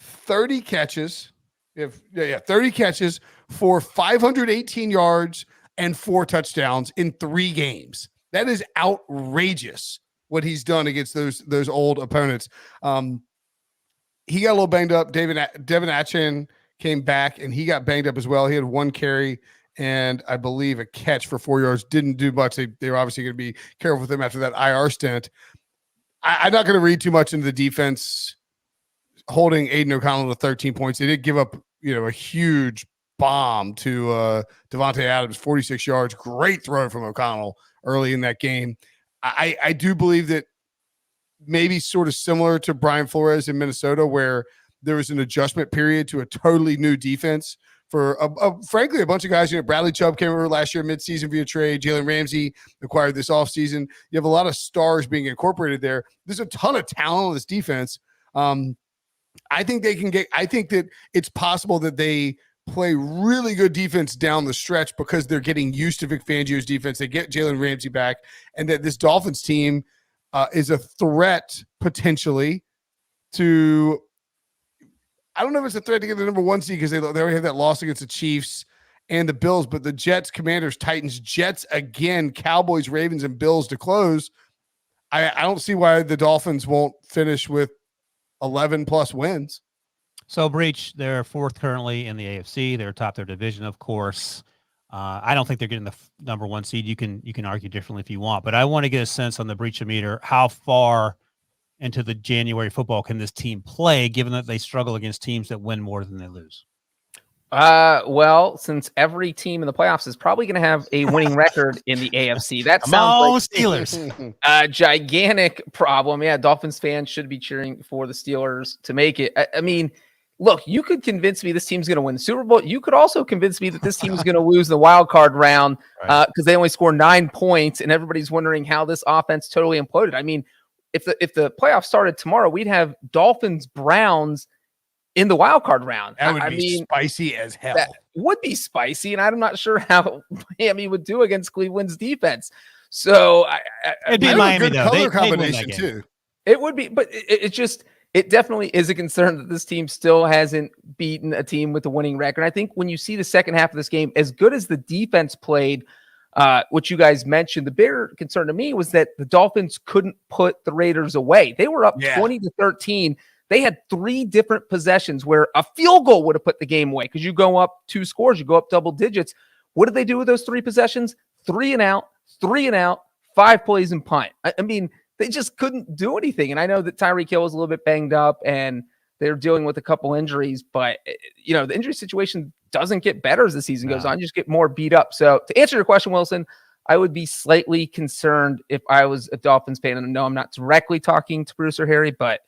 30 catches. 30 catches for 518 yards and 4 touchdowns in 3 games. That is outrageous what he's done against those old opponents. He got a little banged up. Devin Atchin came back and he got banged up as well. He had 1 carry and I believe a catch for 4 yards. Didn't do much. They were obviously going to be careful with him after that IR stint. I'm not going to read too much into the defense holding Aiden O'Connell to 13 points. They did give up, a huge bomb to Devontae Adams, 46 yards. Great throw from O'Connell early in that game. I do believe that maybe sort of similar to Brian Flores in Minnesota, where there was an adjustment period to a totally new defense for frankly, a bunch of guys. Bradley Chubb came over last year midseason via trade. Jalen Ramsey acquired this offseason. You have a lot of stars being incorporated there. There's a ton of talent on this defense. I think that it's possible that they play really good defense down the stretch because they're getting used to Vic Fangio's defense. They get Jalen Ramsey back, and that this Dolphins team is a threat potentially to, I don't know if it's a threat to get the number 1 seed because they already have that loss against the Chiefs and the Bills, but the Jets, Commanders, Titans, Jets again, Cowboys, Ravens, and Bills to close. I don't see why the Dolphins won't finish with 11 plus wins. So Breech, they're 4th currently in the AFC. They're top their division, of course. I don't think they're getting the number 1 seed. You can argue differently if you want, but I want to get a sense on the Breech-o-meter. How far into the January football can this team play, given that they struggle against teams that win more than they lose? Well, since every team in the playoffs is probably going to have a winning record in the AFC, that sounds like Steelers. A gigantic problem. Yeah, Dolphins fans should be cheering for the Steelers to make it. I mean, look, you could convince me this team's going to win the Super Bowl. You could also convince me that this team is going to lose the wild card round because they only score 9 points, and everybody's wondering how this offense totally imploded. I mean, if the playoffs started tomorrow, we'd have Dolphins Browns in the wild card round. That would be spicy as hell. That would be spicy, and I'm not sure how Miami would do against Cleveland's defense. So it'd be Miami though. Color combination too. It would be, but it definitely is a concern that this team still hasn't beaten a team with a winning record. I think when you see the second half of this game, as good as the defense played, what you guys mentioned, the bigger concern to me was that the Dolphins couldn't put the Raiders away. They were up 20-13. They had 3 different possessions where a field goal would have put the game away because you go up 2 scores, you go up double digits. What did they do with those 3 possessions? 3 and out, 5 plays and punt. I mean, they just couldn't do anything. And I know that Tyreek Hill was a little bit banged up and they're dealing with a couple injuries, but the injury situation doesn't get better as the season goes on. You just get more beat up. So to answer your question, Wilson, I would be slightly concerned if I was a Dolphins fan. And no, I'm not directly talking to producer Harry, but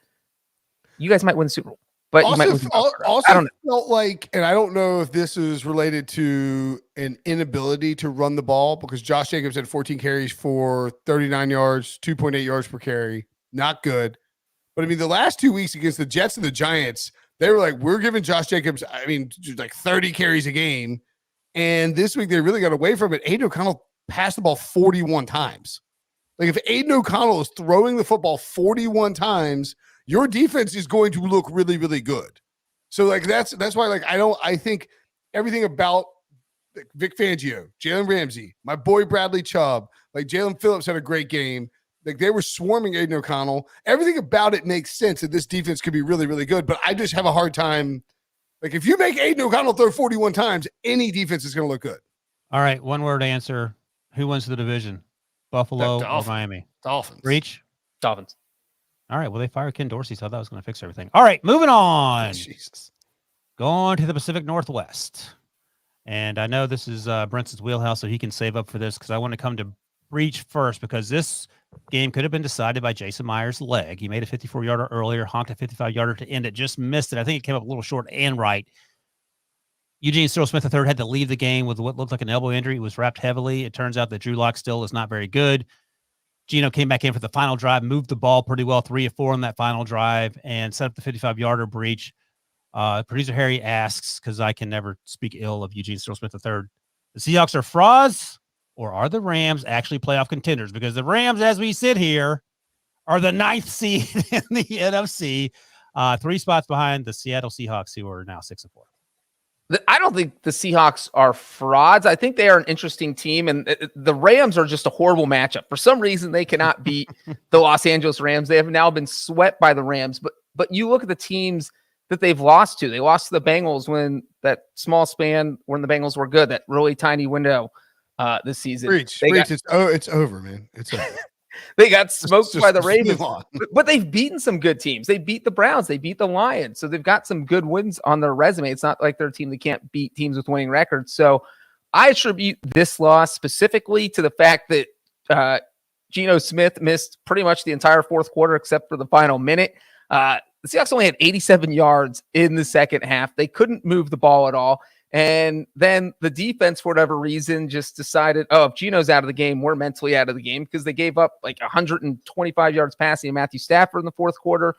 you guys might win the Super Bowl. But also, you might win I don't know. Felt like, and I don't know if this is related to an inability to run the ball because Josh Jacobs had 14 carries for 39 yards, 2.8 yards per carry. Not good. But I mean, the last 2 weeks against the Jets and the Giants, they were like, we're giving Josh Jacobs, like 30 carries a game. And this week they really got away from it. Aiden O'Connell passed the ball 41 times. Like if Aiden O'Connell is throwing the football 41 times, your defense is going to look really, really good. So like that's why I think everything about Vic Fangio, Jalen Ramsey, my boy Bradley Chubb, like Jalen Phillips had a great game. Like they were swarming Aiden O'Connell. Everything about it makes sense that this defense could be really, really good. But I just have a hard time. Like if you make Aiden O'Connell throw 41 times, any defense is going to look good. All right, one word answer. Who wins the division? Buffalo or Miami? Dolphins. Breech? Dolphins. All right. Well, they fired Ken Dorsey, so I thought I was going to fix everything. All right, moving on. Oh, Jesus. Going to the Pacific Northwest. And I know this is Brinson's wheelhouse, so he can save up for this because I want to come to Breech first because this game could have been decided by Jason Myers' leg. He made a 54-yarder earlier, honked a 55-yarder to end it, just missed it. I think it came up a little short and right. Eugene Cyril-Smith III had to leave the game with what looked like an elbow injury. He was wrapped heavily. It turns out that Drew Lock still is not very good. Geno came back in for the final drive, moved the ball pretty well, 3 of 4 on that final drive, and set up the 55-yarder breach. Producer Harry asks, because I can never speak ill of Eugene Smith III, the Seahawks are frauds, or are the Rams actually playoff contenders? Because the Rams, as we sit here, are the 9th seed in the NFC, 3 spots behind the Seattle Seahawks, who are now 6 of 4. I don't think the Seahawks are frauds. I think they are an interesting team, and the Rams are just a horrible matchup. For some reason, they cannot beat the Los Angeles Rams. They have now been swept by the Rams, but you look at the teams that they've lost to. They lost to the Bengals when that small span when the Bengals were good, that really tiny window this season. Breach, it's over, man. It's over. They got smoked by the Ravens, move on. but they've beaten some good teams. They beat the Browns. They beat the Lions. So they've got some good wins on their resume. It's not like they're a team that can't beat teams with winning records. So I attribute this loss specifically to the fact that Geno Smith missed pretty much the entire fourth quarter except for the final minute. The Seahawks only had 87 yards in the second half. They couldn't move the ball at all. And then the defense, for whatever reason, just decided, if Geno's out of the game, we're mentally out of the game, because they gave up like 125 yards passing to Matthew Stafford in the fourth quarter.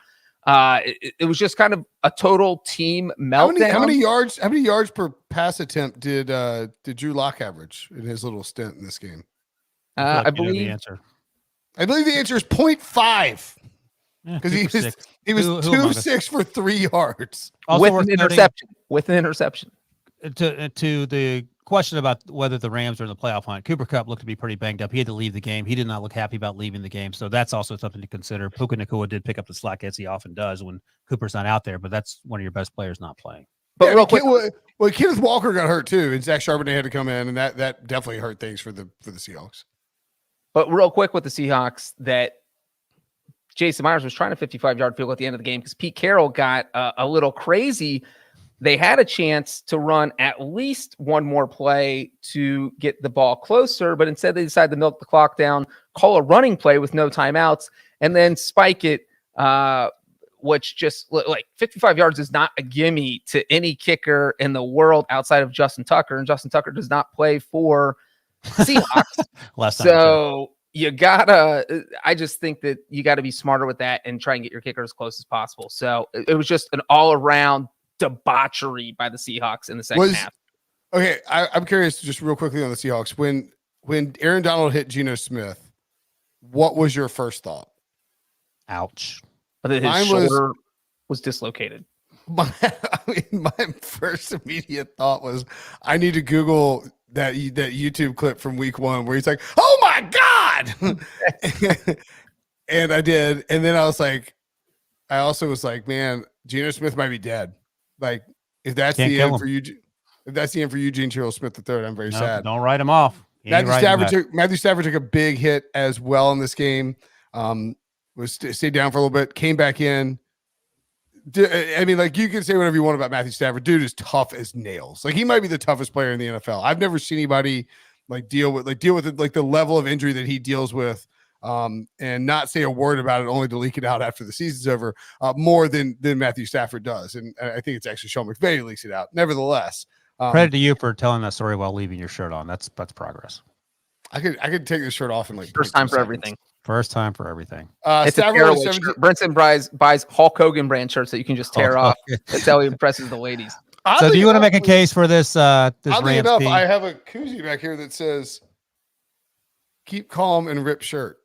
It was just kind of a total team meltdown. How many yards per pass attempt did Drew Lock average in his little stint in this game? I believe the answer. I believe the answer is 0.5. Because he was 2-6 for 3 yards. Also with an interception. To the question about whether the Rams are in the playoff hunt, Cooper Kupp looked to be pretty banged up. He had to leave the game. He did not look happy about leaving the game. So that's also something to consider. Puka Nacua did pick up the slack, as he often does when Cooper's not out there, but that's one of your best players not playing. But real quick, Kenneth Walker got hurt too, and Zach Charbonnet had to come in, and that definitely hurt things for the Seahawks. But real quick with the Seahawks, that Jason Myers was trying a 55-yard field goal at the end of the game because Pete Carroll got a little crazy. They had a chance to run at least one more play to get the ball closer, but instead they decided to milk the clock down, call a running play with no timeouts, and then spike it, which just like 55 yards is not a gimme to any kicker in the world outside of Justin Tucker, and Justin Tucker does not play for Seahawks. So you gotta, I just think that you got to be smarter with that and try and get your kicker as close as possible. So it was just an all-around debauchery by the Seahawks in the second half. Okay, I'm curious, just real quickly on the Seahawks. When Aaron Donald hit Geno Smith, what was your first thought? Ouch. His shoulder was dislocated. My first immediate thought was, I need to Google that YouTube clip from week 1 where he's like, "Oh my God!" And I did, and then I also was like, man, Geno Smith might be dead. Like, if that's the end for Eugene Charles Smith III, I'm very sad. Don't write him off. Matthew Stafford took a big hit as well in this game. Stayed down for a little bit, came back in. I mean, like, you can say whatever you want about Matthew Stafford. Dude is tough as nails. Like, he might be the toughest player in the NFL. I've never seen anybody deal with the level of injury that he deals with. And not say a word about it, only to leak it out after the season's over, more than Matthew Stafford does. And I think it's actually Sean McVay who leaks it out. Nevertheless, credit to you for telling that story while leaving your shirt on. That's progress. I could take this shirt off in like first time for everything. First time for everything. It's a tearaway shirt. Brinson buys Hulk Hogan brand shirts that you can just tear off. That's how he impresses the ladies. So do you want to make a case for this oddly Rams enough, team? I have a koozie back here that says "Keep calm and rip shirt."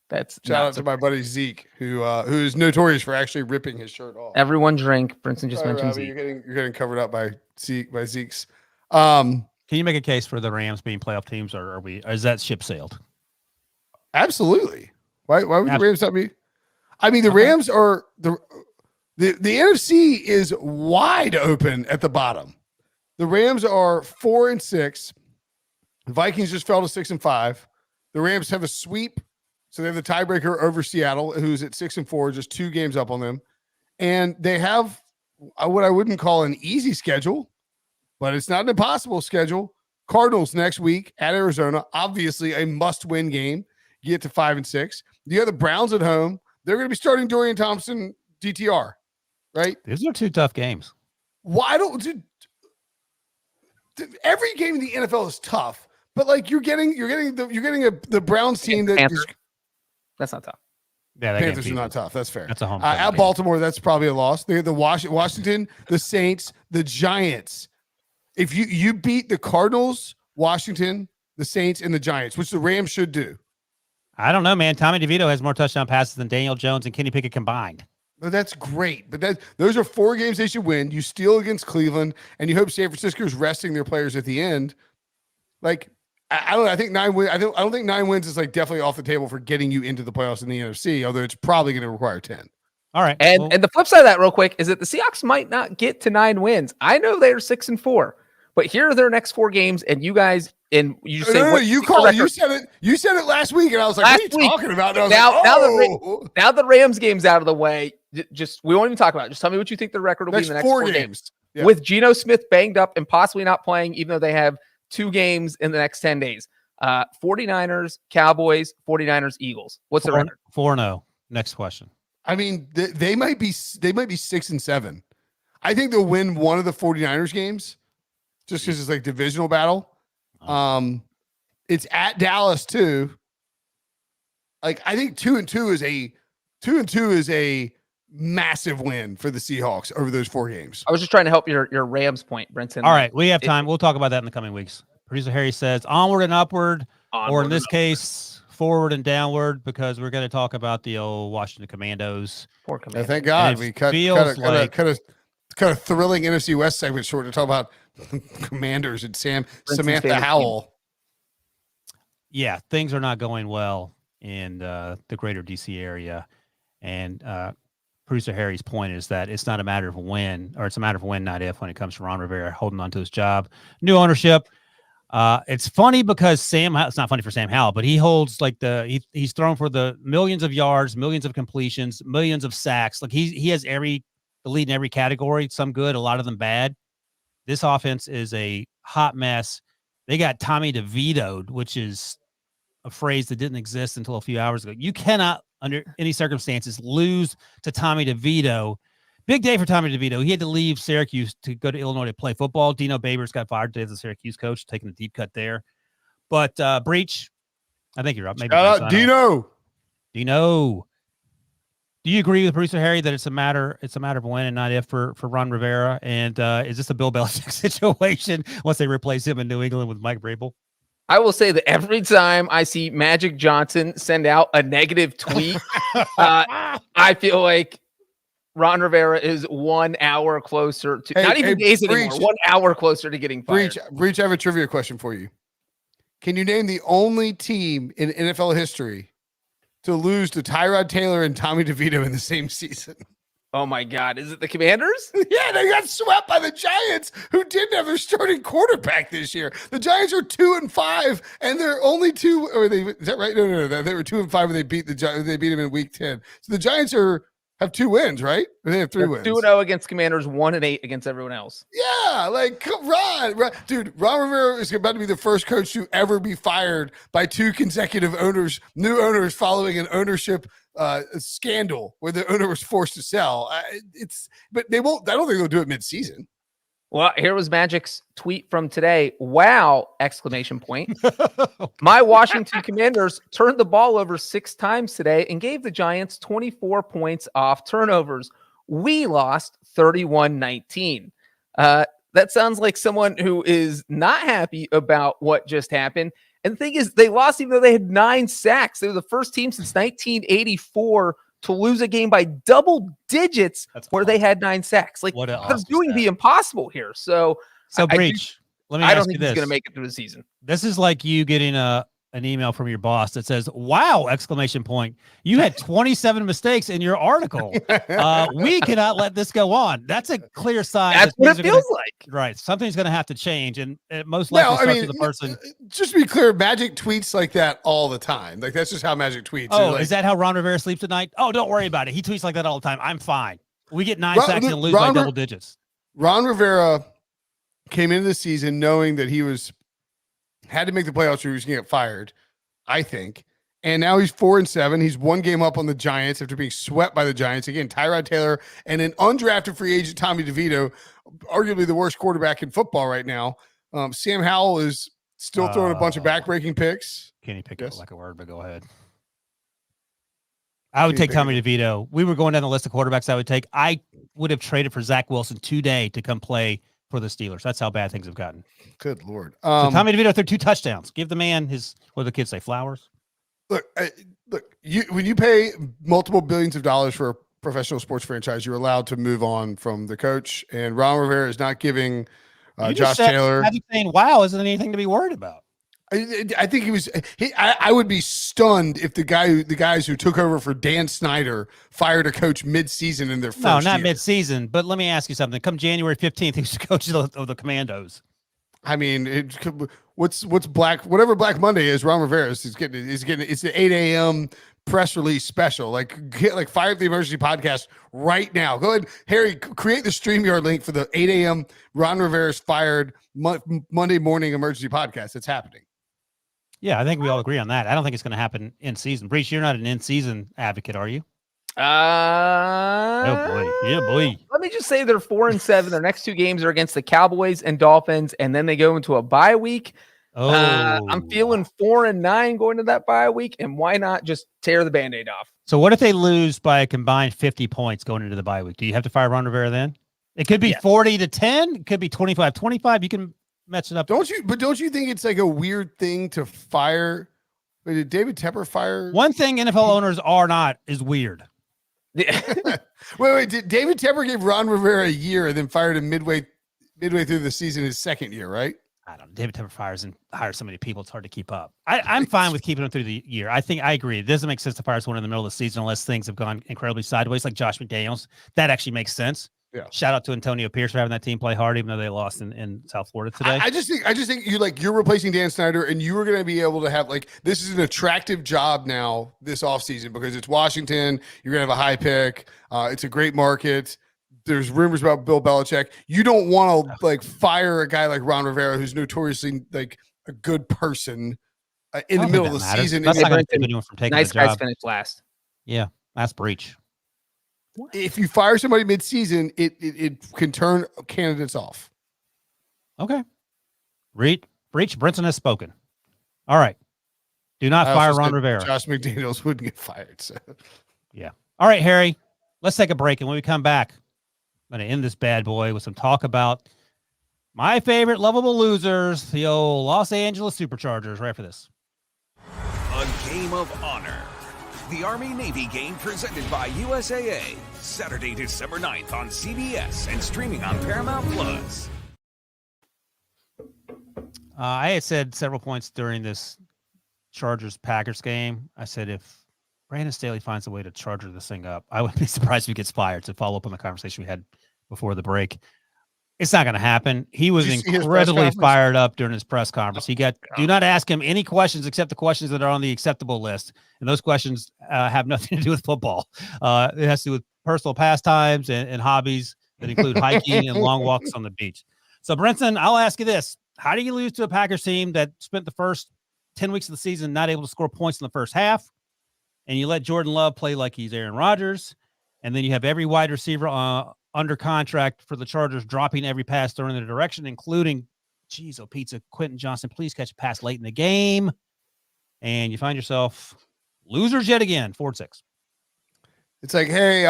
That's shout out to my buddy Zeke, who is notorious for actually ripping his shirt off. Everyone drink. Brinson just mentioned Zeke. You're getting covered up by Zeke's. Can you make a case for the Rams being playoff teams, or is that ship sailed? Absolutely. Why would the Rams not be? I mean, the Rams are the NFC is wide open at the bottom. The Rams are 4-6. The Vikings just fell to 6-5. The Rams have a sweep. So they have the tiebreaker over Seattle, who's at 6-4, just 2 games up on them. And they have what I wouldn't call an easy schedule, but it's not an impossible schedule. Cardinals next week at Arizona, obviously a must-win game. Get to 5-6. You have the Browns at home. They're going to be starting Dorian Thompson, DTR, right? These are 2 tough games. Why don't every game in the NFL is tough, But like you're getting the Browns team that Panthers. is, That's not tough. Yeah, that Panthers game's are not easy. tough. That's fair. That's a home. At Baltimore, that's probably a loss. The Washington, the Saints, the Giants. If you beat the Cardinals, Washington, the Saints, and the Giants, which the Rams should do. I don't know, man. Tommy DeVito has more touchdown passes than Daniel Jones and Kenny Pickett combined. But that's great. But those are 4 games they should win. You steal against Cleveland, and you hope San Francisco is resting their players at the end. Like I don't know. I think 9 wins. I don't think 9 wins is like definitely off the table for getting you into the playoffs in the NFC. Although it's probably going to require 10. All right. And the flip side of that, real quick, is that the Seahawks might not get to 9 wins. I know they're 6-4, but here are their next 4 games, and you guys and you just say what you called. You said it. You said it last week, and I was like, "What are you talking about?" And I was now the Rams game's out of the way. Just we won't even talk about it. Just tell me what you think the record will be in the next 4 games. Yeah. With Geno Smith banged up and possibly not playing, even though they have 2 games in the next 10 days. 49ers, Cowboys, 49ers, Eagles. What's the record? 4-0. Next question. I mean, they might be 6-7. I think they'll win one of the 49ers games just because it's like divisional battle. It's at Dallas too. Like I think 2-2 is a massive win for the Seahawks over those 4 games. I was just trying to help your Rams point, Brinson. All right, we have time. We'll talk about that in the coming weeks. Producer Harry says onward and upward, or in this case, forward and downward, because we're going to talk about the old Washington Commandos. Poor Commandos. Thank God we cut a thrilling NFC West segment short to talk about Commanders and Samantha Howell. Yeah, things are not going well in the greater DC area, and producer Harry's point is that it's not a matter of when, or it's a matter of when, not if, when it comes to Ron Rivera holding on to his job. New ownership. It's funny because it's not funny for Sam Howell, but he holds like he's thrown for the millions of yards, millions of completions, millions of sacks. Like he has the lead in every category, some good, a lot of them bad. This offense is a hot mess. They got Tommy DeVito'd, which is a phrase that didn't exist until a few hours ago. You cannot, under any circumstances, lose to Tommy DeVito. Big day for Tommy DeVito. He had to leave Syracuse to go to Illinois to play football. Dino Babers got fired today as the Syracuse coach, taking a deep cut there. But Breech, I think you're up. Maybe shout out Dino. Dino. Do you agree with producer Harry that it's a matter of when and not if for Ron Rivera? And is this a Bill Belichick situation once they replace him in New England with Mike Vrabel? I will say that every time I see Magic Johnson send out a negative tweet, I feel like Ron Rivera is 1 hour closer to not even days anymore. 1 hour closer to getting fired. Breech, I have a trivia question for you. Can you name the only team in NFL history to lose to Tyrod Taylor and Tommy DeVito in the same season? Oh my God. Is it the Commanders? Yeah, they got swept by the Giants, who didn't have their starting quarterback this year. The Giants are 2-5, and they're only 2. Or is that right? No. They were 2-5 when they beat the Giants. They beat them in Week 10. So the Giants have 2 wins, right? Or they have 3 wins. 2-0 against Commanders, 1-8 against everyone else. Yeah, like Ron, Ron Rivera is about to be the first coach to ever be fired by 2 consecutive new owners following an ownership scandal where the owner was forced to sell. But they won't. I don't think they'll do it mid-season. Well, here was Magic's tweet from today. Wow! ! My Washington Commanders turned the ball over 6 times today and gave the Giants 24 points off turnovers. We lost 31-19. That sounds like someone who is not happy about what just happened. And the thing is, they lost even though they had 9 sacks. They were the first team since 1984 to lose a game by double digits where they had 9 sacks. Like, they're doing the impossible here. So Breech, let me I don't ask you think this. he's going to make it through the season. This is like you getting an email from your boss that says, wow, ! You had 27 mistakes in your article. We cannot let this go on. That's a clear sign. That's what it feels like. Right. Something's going to have to change. And it most likely starts with the person. Just to be clear, Magic tweets like that all the time. Like, that's just how Magic tweets. Oh, is that how Ron Rivera sleeps at night? Oh, don't worry about it. He tweets like that all the time. I'm fine. We get 9 sacks and lose by double digits. Ron Rivera came into the season knowing that he had to make the playoffs or he was going to get fired, I think. And now he's 4-7. He's 1 game up on the Giants after being swept by the Giants. Again, Tyrod Taylor and an undrafted free agent, Tommy DeVito, arguably the worst quarterback in football right now. Sam Howell is Still throwing a bunch of backbreaking picks. Kenny picked Yes. up like a word, but go ahead. I would Kenny take Tommy Pickett. DeVito. We were going down the list of quarterbacks I would take. I would have traded for Zach Wilson today to come play for the Steelers. That's how bad things have gotten. Good Lord. So Tommy DeVito threw 2 touchdowns. Give the man his, what do the kids say, flowers? Look, when you pay multiple billions of dollars for a professional sports franchise, you're allowed to move on from the coach. And Ron Rivera is not giving You Josh just said- Taylor. I'd be saying, wow, isn't anything to be worried about? I think he was. I would be stunned if the guys who took over for Dan Snyder fired a coach mid-season in their first No, not year. mid-season. But let me ask you something. Come January 15th, he was the coach of the Commandos. I mean, what's whatever Black Monday is. Ron Rivera is getting. It's the 8 a.m. press release special. Fire up the emergency podcast right now. Go ahead, Harry. Create the StreamYard link for the 8 a.m. Ron Rivera's fired Monday morning emergency podcast. It's happening. Yeah, I think we all agree on that. I don't think it's going to happen in season. Breech, you're not an in-season advocate, are you? Oh boy, yeah, boy. Let me just say they're 4-7. Their next 2 games are against the Cowboys and Dolphins, and then they go into a bye week. Oh, I'm feeling 4-9 going to that bye week, and why not just tear the Band-Aid off? So what if they lose by a combined 50 points going into the bye week? Do you have to fire Ron Rivera then? It could be 40-10. It could be 25-25. You can mess it up. Don't you think it's like a weird thing to fire? Did David Tepper fire? One thing NFL owners are not is weird. Wait. Did David Tepper give Ron Rivera a year and then fired him midway through the season, his second year, right? I don't know. David Tepper fires and hires so many people, it's hard to keep up. I'm fine with keeping them through the year. I agree. It doesn't make sense to fire someone in the middle of the season unless things have gone incredibly sideways, like Josh McDaniels. That actually makes sense. Yeah. Shout out to Antonio Pierce for having that team play hard, even though they lost in South Florida today. I just think you're replacing Dan Snyder, and you are going to be able to have this is an attractive job now this offseason because it's Washington. You're going to have a high pick. It's a great market. There's rumors about Bill Belichick. You don't want to fire a guy like Ron Rivera, who's notoriously a good person in the middle of the season. That's not going to keep anyone from taking Nice the job. guys finish last. Yeah, that's Breech. If you fire somebody mid-season, it can turn candidates off. Okay. Breech, Brinson has spoken. All right. Do not fire Ron Rivera. Josh McDaniels wouldn't get fired. So. Yeah. All right, Harry. Let's take a break. And when we come back, I'm going to end this bad boy with some talk about my favorite lovable losers, the old Los Angeles Superchargers. Right for this. A game of honor. The Army-Navy game presented by USAA. Saturday, December 9th on CBS and streaming on Paramount+. I had said several points during this Chargers-Packers game. I said if Brandon Staley finds a way to charger this thing up, I wouldn't be surprised if he gets fired, to follow up on the conversation we had before the break. It's not going to happen. He was incredibly fired up during his press conference. Do not ask him any questions except the questions that are on the acceptable list. And those questions have nothing to do with football. It has to do with personal pastimes and hobbies that include hiking and long walks on the beach. So, Brinson, I'll ask you this. How do you lose to a Packers team that spent the first 10 weeks of the season not able to score points in the first half, and you let Jordan Love play like he's Aaron Rodgers, and then you have every wide receiver under contract for the Chargers dropping every pass thrown in their direction, including, pizza, Quentin Johnson, please catch a pass late in the game. And you find yourself losers yet again, 4-6. It's like, hey,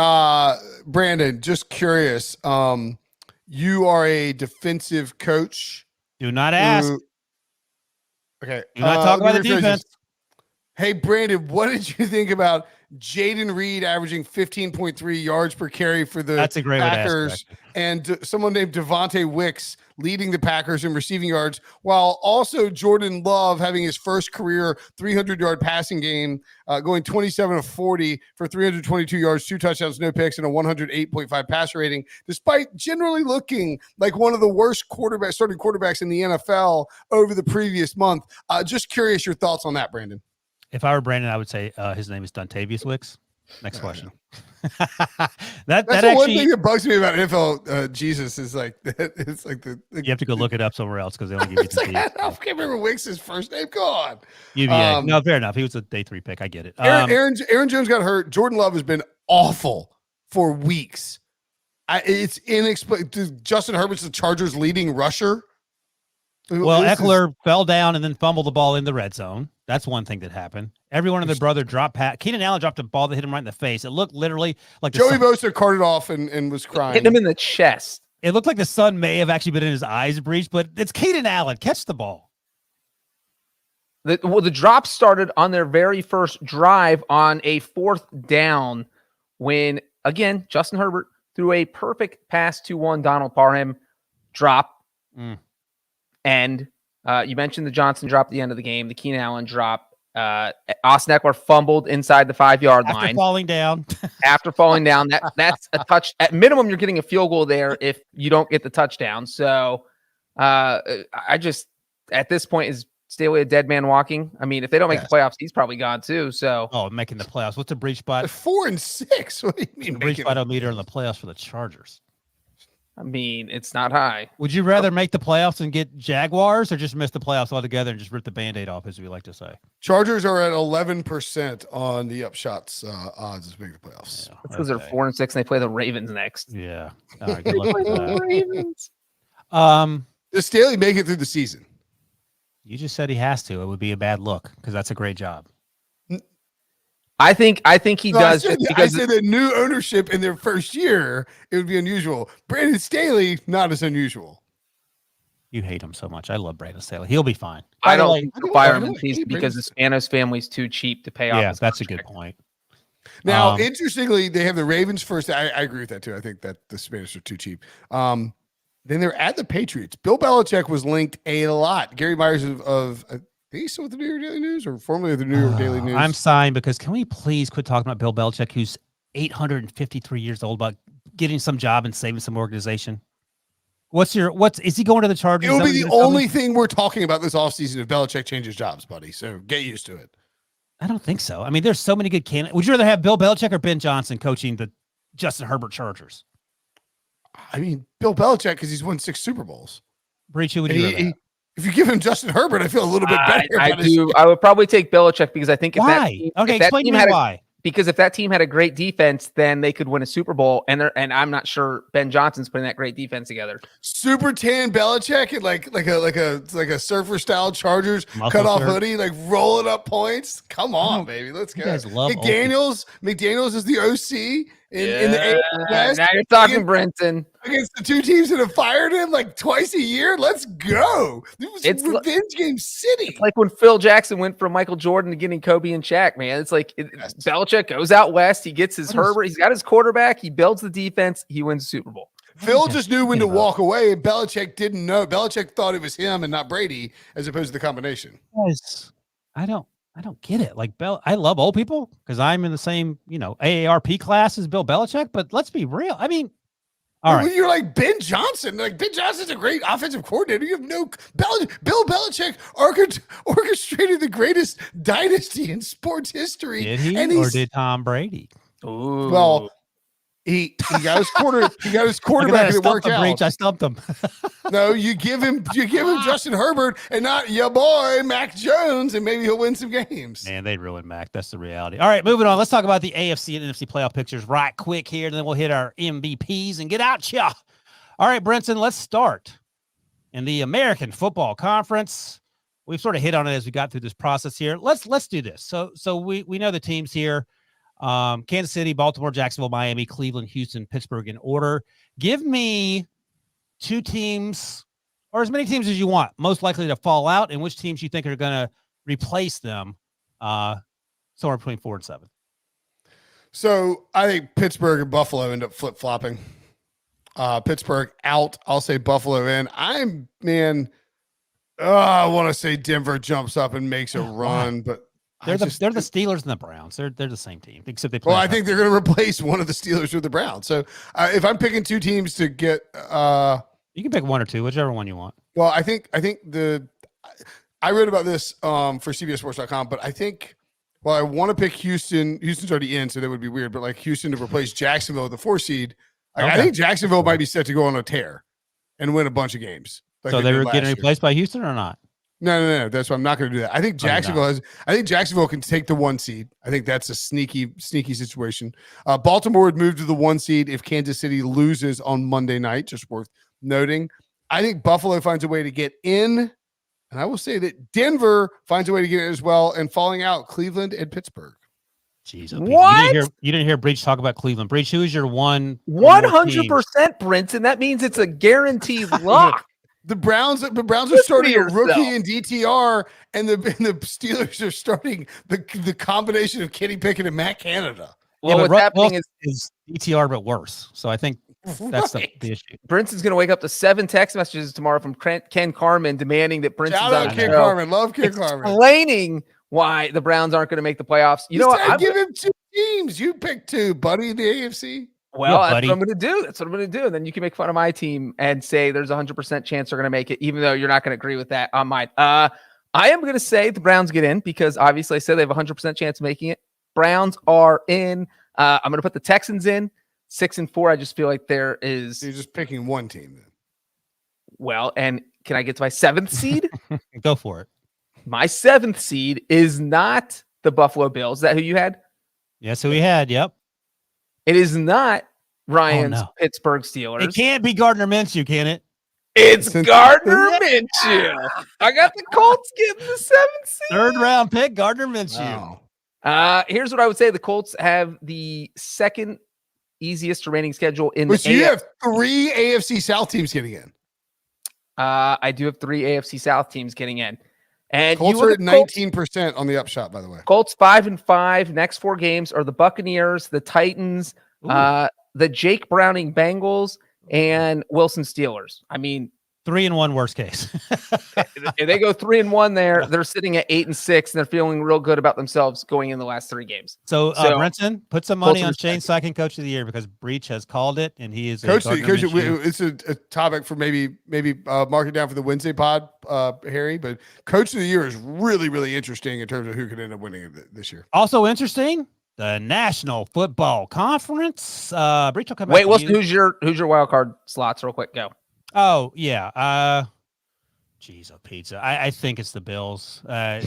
Brandon, just curious. You are a defensive coach. Do not ask. Okay. Do not talk about the defense. Hey, Brandon, what did you think about Jaden Reed averaging 15.3 yards per carry for the Packers and someone named Devontae Wicks leading the Packers in receiving yards, while also Jordan Love having his first career 300-yard passing game, going 27 of 40 for 322 yards, 2 touchdowns, no picks, and a 108.5 passer rating, despite generally looking like one of the worst starting quarterbacks in the NFL over the previous month. Just curious your thoughts on that, Brandon. If I were Brandon, I would say his name is Dontavius Wicks. Next question. That's the one thing that bugs me about NFL. Jesus is like it's like the you have to go look it up somewhere else because they only give you the I can't remember Wicks' first name. Go on. UVA. No, fair enough. He was a day 3 pick. I get it. Aaron Jones got hurt. Jordan Love has been awful for weeks. It's inexplicable. Justin Herbert's the Chargers' leading rusher. Well, Eckler fell down and then fumbled the ball in the red zone. That's one thing that happened. Everyone and their brother dropped pat. Keenan Allen dropped a ball that hit him right in the face. It looked literally like Joey Bosa carted off and was crying. Hit him in the chest. It looked like the sun may have actually been in his eyes, Breech, but it's Keenan Allen. Catch the ball. The drop started on their very first drive on a 4th down when, again, Justin Herbert threw a perfect pass to one Donald Parham drop. And you mentioned the Johnson drop at the end of the game, the Keenan Allen drop. Austin Eckler fumbled inside the 5-yard line. After falling down. After falling down. That's a touch. At minimum, you're getting a field goal there if you don't get the touchdown. So I just, at this point, is stay away a dead man walking. I mean, if they don't make the playoffs, he's probably gone too. So making the playoffs. What's the Breech spot? 4-6. What do you mean? Breech spot leader in the playoffs for the Chargers. I mean, it's not high. Would you rather make the playoffs and get Jaguars or just miss the playoffs altogether and just rip the Band-Aid off, as we like to say? Chargers are at 11% on the upshots odds to make the playoffs. Yeah, because they're 4-6 and they play the Ravens next. Yeah. All right, good luck with that. Ravens. Does Staley make it through the season? You just said he has to. It would be a bad look because that's a great job. I think he does. I said the new ownership in their first year, it would be unusual. Brandon Staley, not as unusual. You hate him so much. I love Brandon Staley. He'll be fine. I don't fire him because the Spanos family's too cheap to pay off. Yeah, that's a good point. Now, interestingly, they have the Ravens first. I agree with that too. I think that the Spanish are too cheap. Then they're at the Patriots. Bill Belichick was linked a lot. Gary Myers of he's still with the New York Daily News or formerly the New York Daily News. I'm sighing because can we please quit talking about Bill Belichick, who's 853 years old, about getting some job and saving some organization? Is he going to the Chargers? It will be the only thing we're talking about this offseason if Belichick changes jobs, buddy. So get used to it. I don't think so. I mean, there's so many good candidates. Would you rather have Bill Belichick or Ben Johnson coaching the Justin Herbert Chargers? I mean, Bill Belichick because he's won 6 Super Bowls. Breech, who would you rather have? If you give him Justin Herbert, I feel a little bit better. I would probably take Belichick because I think explain to me why. Because if that team had a great defense, then they could win a Super Bowl, and I'm not sure Ben Johnson's putting that great defense together. Super tan Belichick and like a surfer style Chargers cut off hoodie, like rolling up points. Come on, baby, let's go. McDaniels is the OC in the AFC. Now you're talking, Brinson. Against the 2 teams that have fired him like twice a year. Let's go. It's revenge game city. It's like when Phil Jackson went from Michael Jordan to getting Kobe and Shaq, man. It's like Belichick goes out west. He gets his Herbert. He's got his quarterback. He builds the defense. He wins the Super Bowl. Phil just knew when to walk away, and Belichick didn't know. Belichick thought it was him and not Brady, as opposed to the combination. Guys, I don't get it. Like I love old people because I'm in the same, AARP class as Bill Belichick, but let's be real. I mean, all right. You're like Ben Johnson. Like Ben Johnson's a great offensive coordinator. You have Bill Belichick orchestrated the greatest dynasty in sports history. Did he or did Tom Brady? Ooh. Well, he got his quarterback and it worked out. Breech, I stumped him. No, you give him Justin Herbert and not your boy Mac Jones, and maybe he'll win some games. Man, they ruined Mac. That's the reality. All right, moving on. Let's talk about the AFC and NFC playoff pictures right quick here, and then we'll hit our MVPs and get out ya. All right, Brinson, let's start. In the American Football Conference, we've sort of hit on it as we got through this process here. Let's do this. So we know the teams here. Kansas City, Baltimore, Jacksonville, Miami, Cleveland, Houston, Pittsburgh in order. Give me 2 teams or as many teams as you want most likely to fall out and which teams you think are going to replace them somewhere between 4 and 7. So I think Pittsburgh and Buffalo end up flip-flopping. Pittsburgh out. I'll say Buffalo in. I want to say Denver jumps up and makes a run, but they're the Steelers and the Browns. They're the same team, except they play. Well, I think they're going to replace one of the Steelers with the Browns. So if I'm picking 2 teams to get, you can pick 1 or 2, whichever one you want. Well, I think I wrote about this for CBSSports.com, but I think I want to pick Houston. Houston's already in, so that would be weird. But like Houston to replace Jacksonville with the 4 seed, I think Jacksonville might be set to go on a tear and win a bunch of games. Like so they were getting replaced by Houston or not? No. That's why I'm not going to do that. I think Jacksonville can take the 1 seed. I think that's a sneaky situation. Baltimore would move to the 1 seed if Kansas City loses on Monday night. Just worth noting. I think Buffalo finds a way to get in And I will say that Denver finds a way to get it as well, and falling out Cleveland and Pittsburgh. Jeez, What? You didn't hear Breech talk about Cleveland. Breech, who is your one? 100%, Brinson. That means it's a guaranteed lock. The Browns are Listen starting to a rookie yourself. in DTR, and the Steelers are starting the combination of Kenny Pickett and Matt Canada. Well, but what's happening is DTR but worse. So I think that's Right. the issue. Brinson's going to wake up to 7 text messages tomorrow from Ken Carmen demanding that Brinson's Shout on out the Ken show, Carmen. Love Ken Carmen. explaining why the Browns aren't going to make the playoffs. You know what? I give him 2 teams. You pick 2, buddy, in the AFC. Well, that's buddy. what I'm going to do. That's what I'm going to do. And then you can make fun of my team and say there's a 100% chance they're going to make it, even though you're not going to agree with that on mine. I am going to say the Browns get in because obviously I said they have a 100% chance of making it. Browns are in. I'm going to put the Texans in 6-4. I just feel like there is. So you're just picking one team then. Well, and can I get to my 7th seed? Go for it. My 7th seed is not the Buffalo Bills. Is that who you had? Yes, who we had. Yep. It is not Ryan's no. Pittsburgh Steelers. It can't be Gardner Minshew, can it? It's Gardner Minshew. I got the Colts getting the 7th seed. Third round pick, Gardner Minshew. Wow. Here's what I would say: the Colts have the second easiest remaining schedule in But the you have 3 AFC South teams getting in. I do have 3 AFC South teams getting in, and Colts you are look at at Colts, 19% on the upshot, by the way. Colts 5-5. Next 4 games are the Buccaneers, the Titans, the Jake Browning Bengals, and Wilson Steelers. I mean, 3-1 worst case. if they go 3-1 there, they're sitting at 8-6, and they're feeling real good about themselves going in the last 3 games. So, Brinson, put some money on Colts are Shane Steichen, Coach of the Year, because Breech has called it, and he is Coach, Gardner Minshew. it's a topic for maybe mark it down for the Wednesday pod, Harry. But Coach of the Year is really, really interesting in terms of who could end up winning it this year. Also interesting, the National Football Conference. Breech will come back. Wait, to you. who's your wild card slots? Real quick, go. Oh yeah. Geez, pizza. I think it's the Bills. They're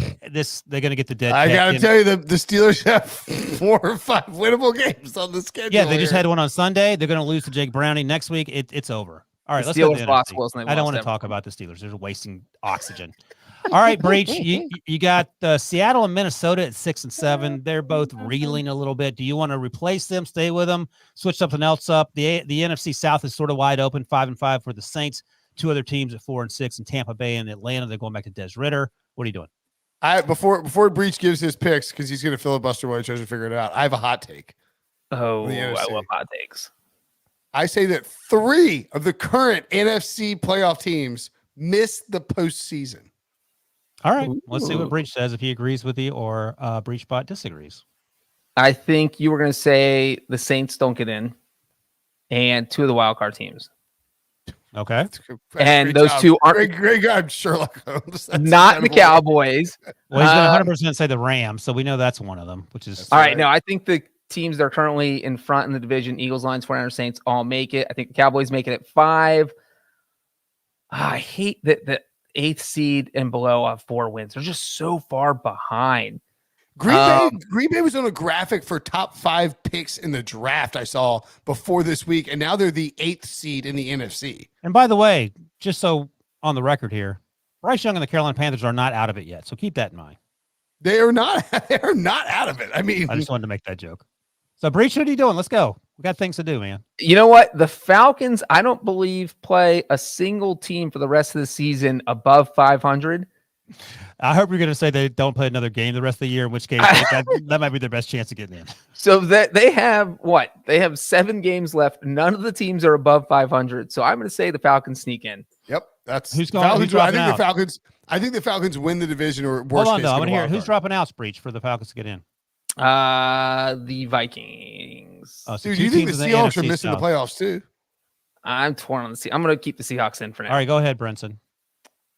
gonna get the dead. I cat got to in. tell you, the Steelers have 4 or 5 winnable games on the schedule. Yeah, they just here. had one on Sunday. They're gonna lose to Jake Browning next week. It's over. All right, The let's go to Steelers the lost NFC. Wilson, they I don't lost want to everything. talk about the Steelers. They're wasting oxygen. All right, Breech, you got Seattle and Minnesota at 6 and 7. They're both reeling a little bit. Do you want to replace them, stay with them, switch something else up? The NFC South is sort of wide open, 5-5 for the Saints. 2 other teams at 4 and 6 in Tampa Bay and Atlanta. They're going back to Des Ritter. What are you doing? Before Breech gives his picks, because he's going to filibuster while he tries to figure it out. I have a hot take. Oh, The I NFC. love hot takes. I say that 3 of the current NFC playoff teams miss the postseason. All right, let's see what Breech says, if he agrees with you or Breechbot disagrees. I think you were going to say the Saints don't get in, and 2 of the wild card teams. Okay. And Great those job. 2 aren't great job, Sherlock Holmes. That's not the incredible. Cowboys. Well, he's going to 100% say the Rams, so we know that's one of them, which is All right, right. no, I think the teams that are currently in front in the division, Eagles, Lions, 49ers, Saints, all make it. I think the Cowboys make it at 5. I hate that the 8th seed and below have 4 wins. They're just so far behind. Green Bay was on a graphic for top 5 picks in the draft I saw before this week, and now they're the 8th seed in the NFC. And by the way, just so on the record here, Bryce Young and the Carolina Panthers are not out of it yet, so keep that in mind. They are not out of it. I mean, I just wanted to make that joke. So, Breech, what are you doing? Let's go. We got things to do, man. You know what? The Falcons, I don't believe, play a single team for the rest of the season above 500. I hope you're going to say they don't play another game the rest of the year, in which case that might be their best chance of getting in. So that they have what? They have 7 games left. None of the teams are above 500. So I'm going to say the Falcons sneak in. yep, that's Who's going? Falcons. Who's dropping I think out? the Falcons. I think the Falcons win the division, or worst Hold on, case, though. I get want a to hear wild who's card. dropping out, Breech, for the Falcons to get in. The Vikings. Oh, so Dude, 2 you think the teams in Seahawks NFC are missing South. the playoffs too? I'm torn on the I'm going to keep the Seahawks in for now. All right, go ahead, Brinson.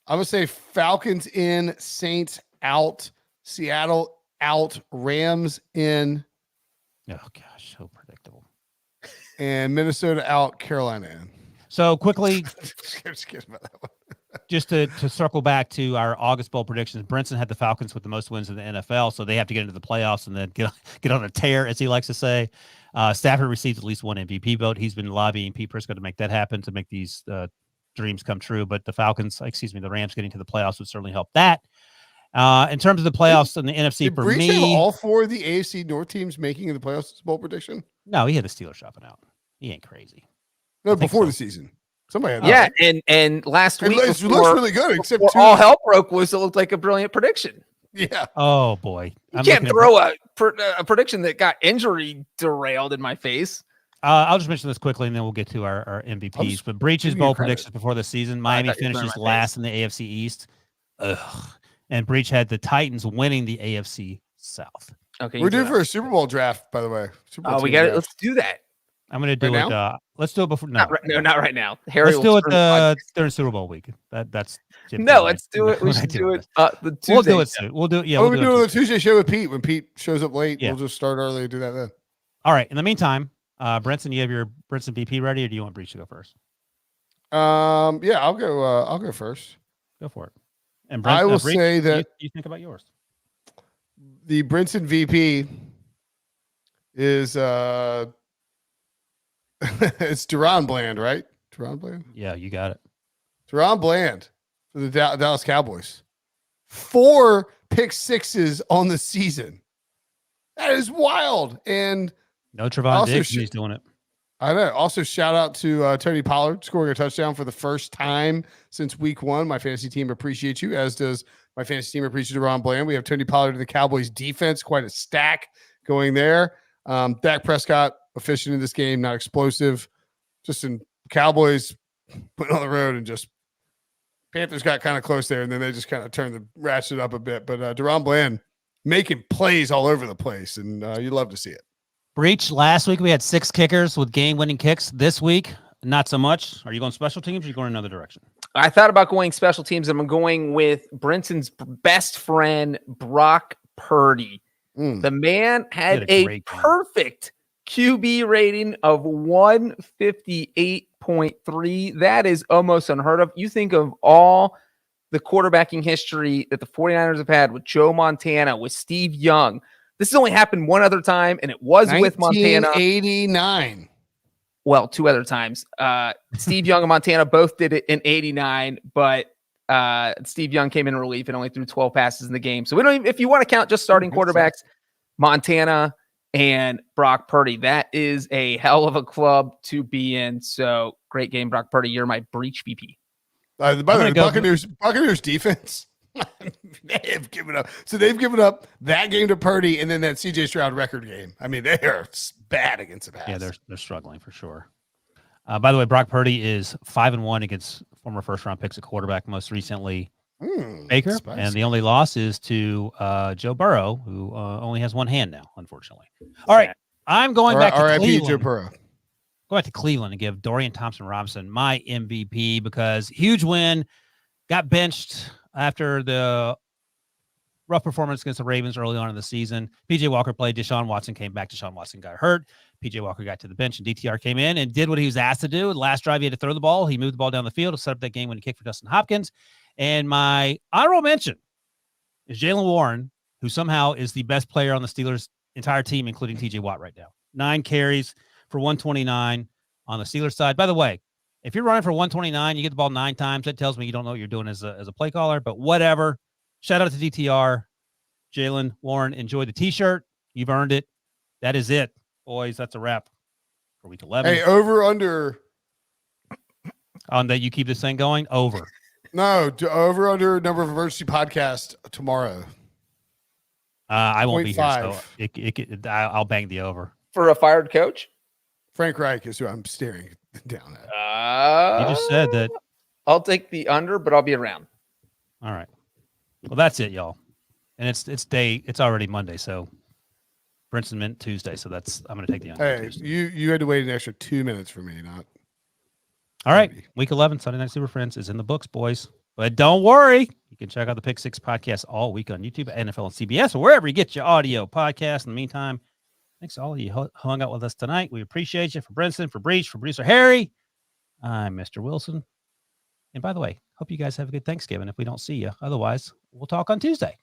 I'm gonna say Falcons in, Saints out, Seattle out, Rams in, Oh, gosh, so predictable. and Minnesota out, Carolina in. So, quickly, Just kidding about that one. just to circle back to our August Bowl predictions, Brinson had the Falcons with the most wins in the NFL, so they have to get into the playoffs and then get on a tear, as he likes to say. Stafford received at least 1 MVP vote. He's been lobbying Pete Prisco to make that happen, to make these dreams come true. But the Rams getting to the playoffs would certainly help that. In terms of the playoffs in the NFC, Did for Breech have me, all 4 of the AFC North teams making the playoffs bowl prediction? no, he had the Steelers shopping out. He ain't crazy. No, think before so. the season. Somebody had Yeah, that. and last week It looks really good, except before 2. all hell broke loose, it looked like a brilliant prediction. Yeah. Oh boy, You can't throw a prediction that got injury derailed in my face. I'll just mention this quickly, and then we'll get to our MVPs. But Breech's give you bowl credit. predictions before the season: I Miami thought you were throwing finishes my last in the AFC East. Ugh. And Breech had the Titans winning the AFC South. Okay, We're due for a Super Bowl draft, by the way. Super Bowl we team got it. draft. Let's do that. I'm going to do Right it. Let's do it before. No, Not right now. Harry, let's do will it screw the podcast. during Super Bowl week. That's No, let's do it. We should do it. The Tuesday. We'll do it soon. We'll do it. Yeah, we'll we'll do do it on it. the Tuesday show with Pete. When Pete shows up late, Yeah. we'll just start early and do that then. All right. In the meantime, Brinson, you have your Brinson VP ready, or do you want Breech to go first? Yeah, I'll go first. Go for it. And I will Breech, say that you think about yours. the Brinson VP is it's Deron Bland, right? Deron Bland? Yeah, you got it. Deron Bland for the Dallas Cowboys. 4 pick sixes on the season. That is wild. And No Trevon Also Diggs, should- he's doing it. I know. Also, shout out to Tony Pollard scoring a touchdown for the first time since week 1. My fantasy team appreciates you, as does my fantasy team appreciates Deron Bland. We have Tony Pollard in the Cowboys defense, quite a stack going there. Dak Prescott efficient in this game, not explosive. Just in Cowboys went on the road and just Panthers got kind of close there, and then they just kind of turned the ratchet up a bit. But Deron Bland making plays all over the place, and you'd love to see it. Breech, last week we had 6 kickers with game-winning kicks. This week, not so much. Are you going special teams, or are you going another direction? I thought about going special teams. I'm going with Brinson's best friend, Brock Purdy. The man had a a great game. perfect QB rating of 158.3. That is almost unheard of. You think of all the quarterbacking history that the 49ers have had with Joe Montana, with Steve Young. This has only happened one other time, and it was with Montana. 1989. Well, 2 other times. Steve Young and Montana both did it in 89, but Steve Young came in relief and only threw 12 passes in the game. So we don't even, if you want to count just starting quarterbacks, Montana and Brock Purdy, that is a hell of a club to be in. So great game, Brock Purdy. You're my Breech VP. By the way, Buccaneers defense, they have given up. So they've given up that game to Purdy and then that CJ Stroud record game. I mean, they are bad against the pass. Yeah, they're struggling for sure. By the way, Brock Purdy is 5-1 against former first-round picks at quarterback, most recently Baker, spicy. and the only loss is to Joe Burrow, who only has one hand now, unfortunately. All right, I'm going back to R.I.P. Joe Cleveland. Burrow. Go back to Cleveland and give Dorian Thompson-Robinson my MVP because huge win, got benched after the rough performance against the Ravens early on in the season. P.J. Walker played. Deshaun Watson came back. Deshaun Watson got hurt. P.J. Walker got to the bench, and DTR came in and did what he was asked to do. The last drive, he had to throw the ball. He moved the ball down the field to set up that game when he kicked for Dustin Hopkins. And my honorable mention is Jaylen Warren, who somehow is the best player on the Steelers' entire team, including T.J. Watt right now. 9 carries for 129 on the Steelers side. By the way, if you're running for 129, you get the ball 9 times. That tells me you don't know what you're doing as a play caller, but whatever. Shout out to DTR. Jaylen Warren, enjoy the T-shirt. You've earned it. That is it, boys. That's a wrap for week 11. Hey, over under. On that, you keep this thing going. Over. No, over under number of emergency podcasts tomorrow. I won't be here, so 0.5. I'll bang the over. For a fired coach? Frank Reich is who I'm staring down at. You just said that. I'll take the under, but I'll be around. All right. Well, that's it, y'all. And it's already Monday, so Brinson meant Tuesday, so I'm going to take the under. Hey, you had to wait an extra 2 minutes for me, not. All right. Week 11, Sunday Night Super Friends is in the books, boys. But don't worry. You can check out the Pick Six podcast all week on YouTube, NFL, and CBS, or wherever you get your audio podcast. In the meantime, thanks to all of you hung out with us tonight. We appreciate you. For Brinson, for Breech, for producer Harry, I'm Mr. Wilson. And by the way, hope you guys have a good Thanksgiving if we don't see you. Otherwise, we'll talk on Tuesday.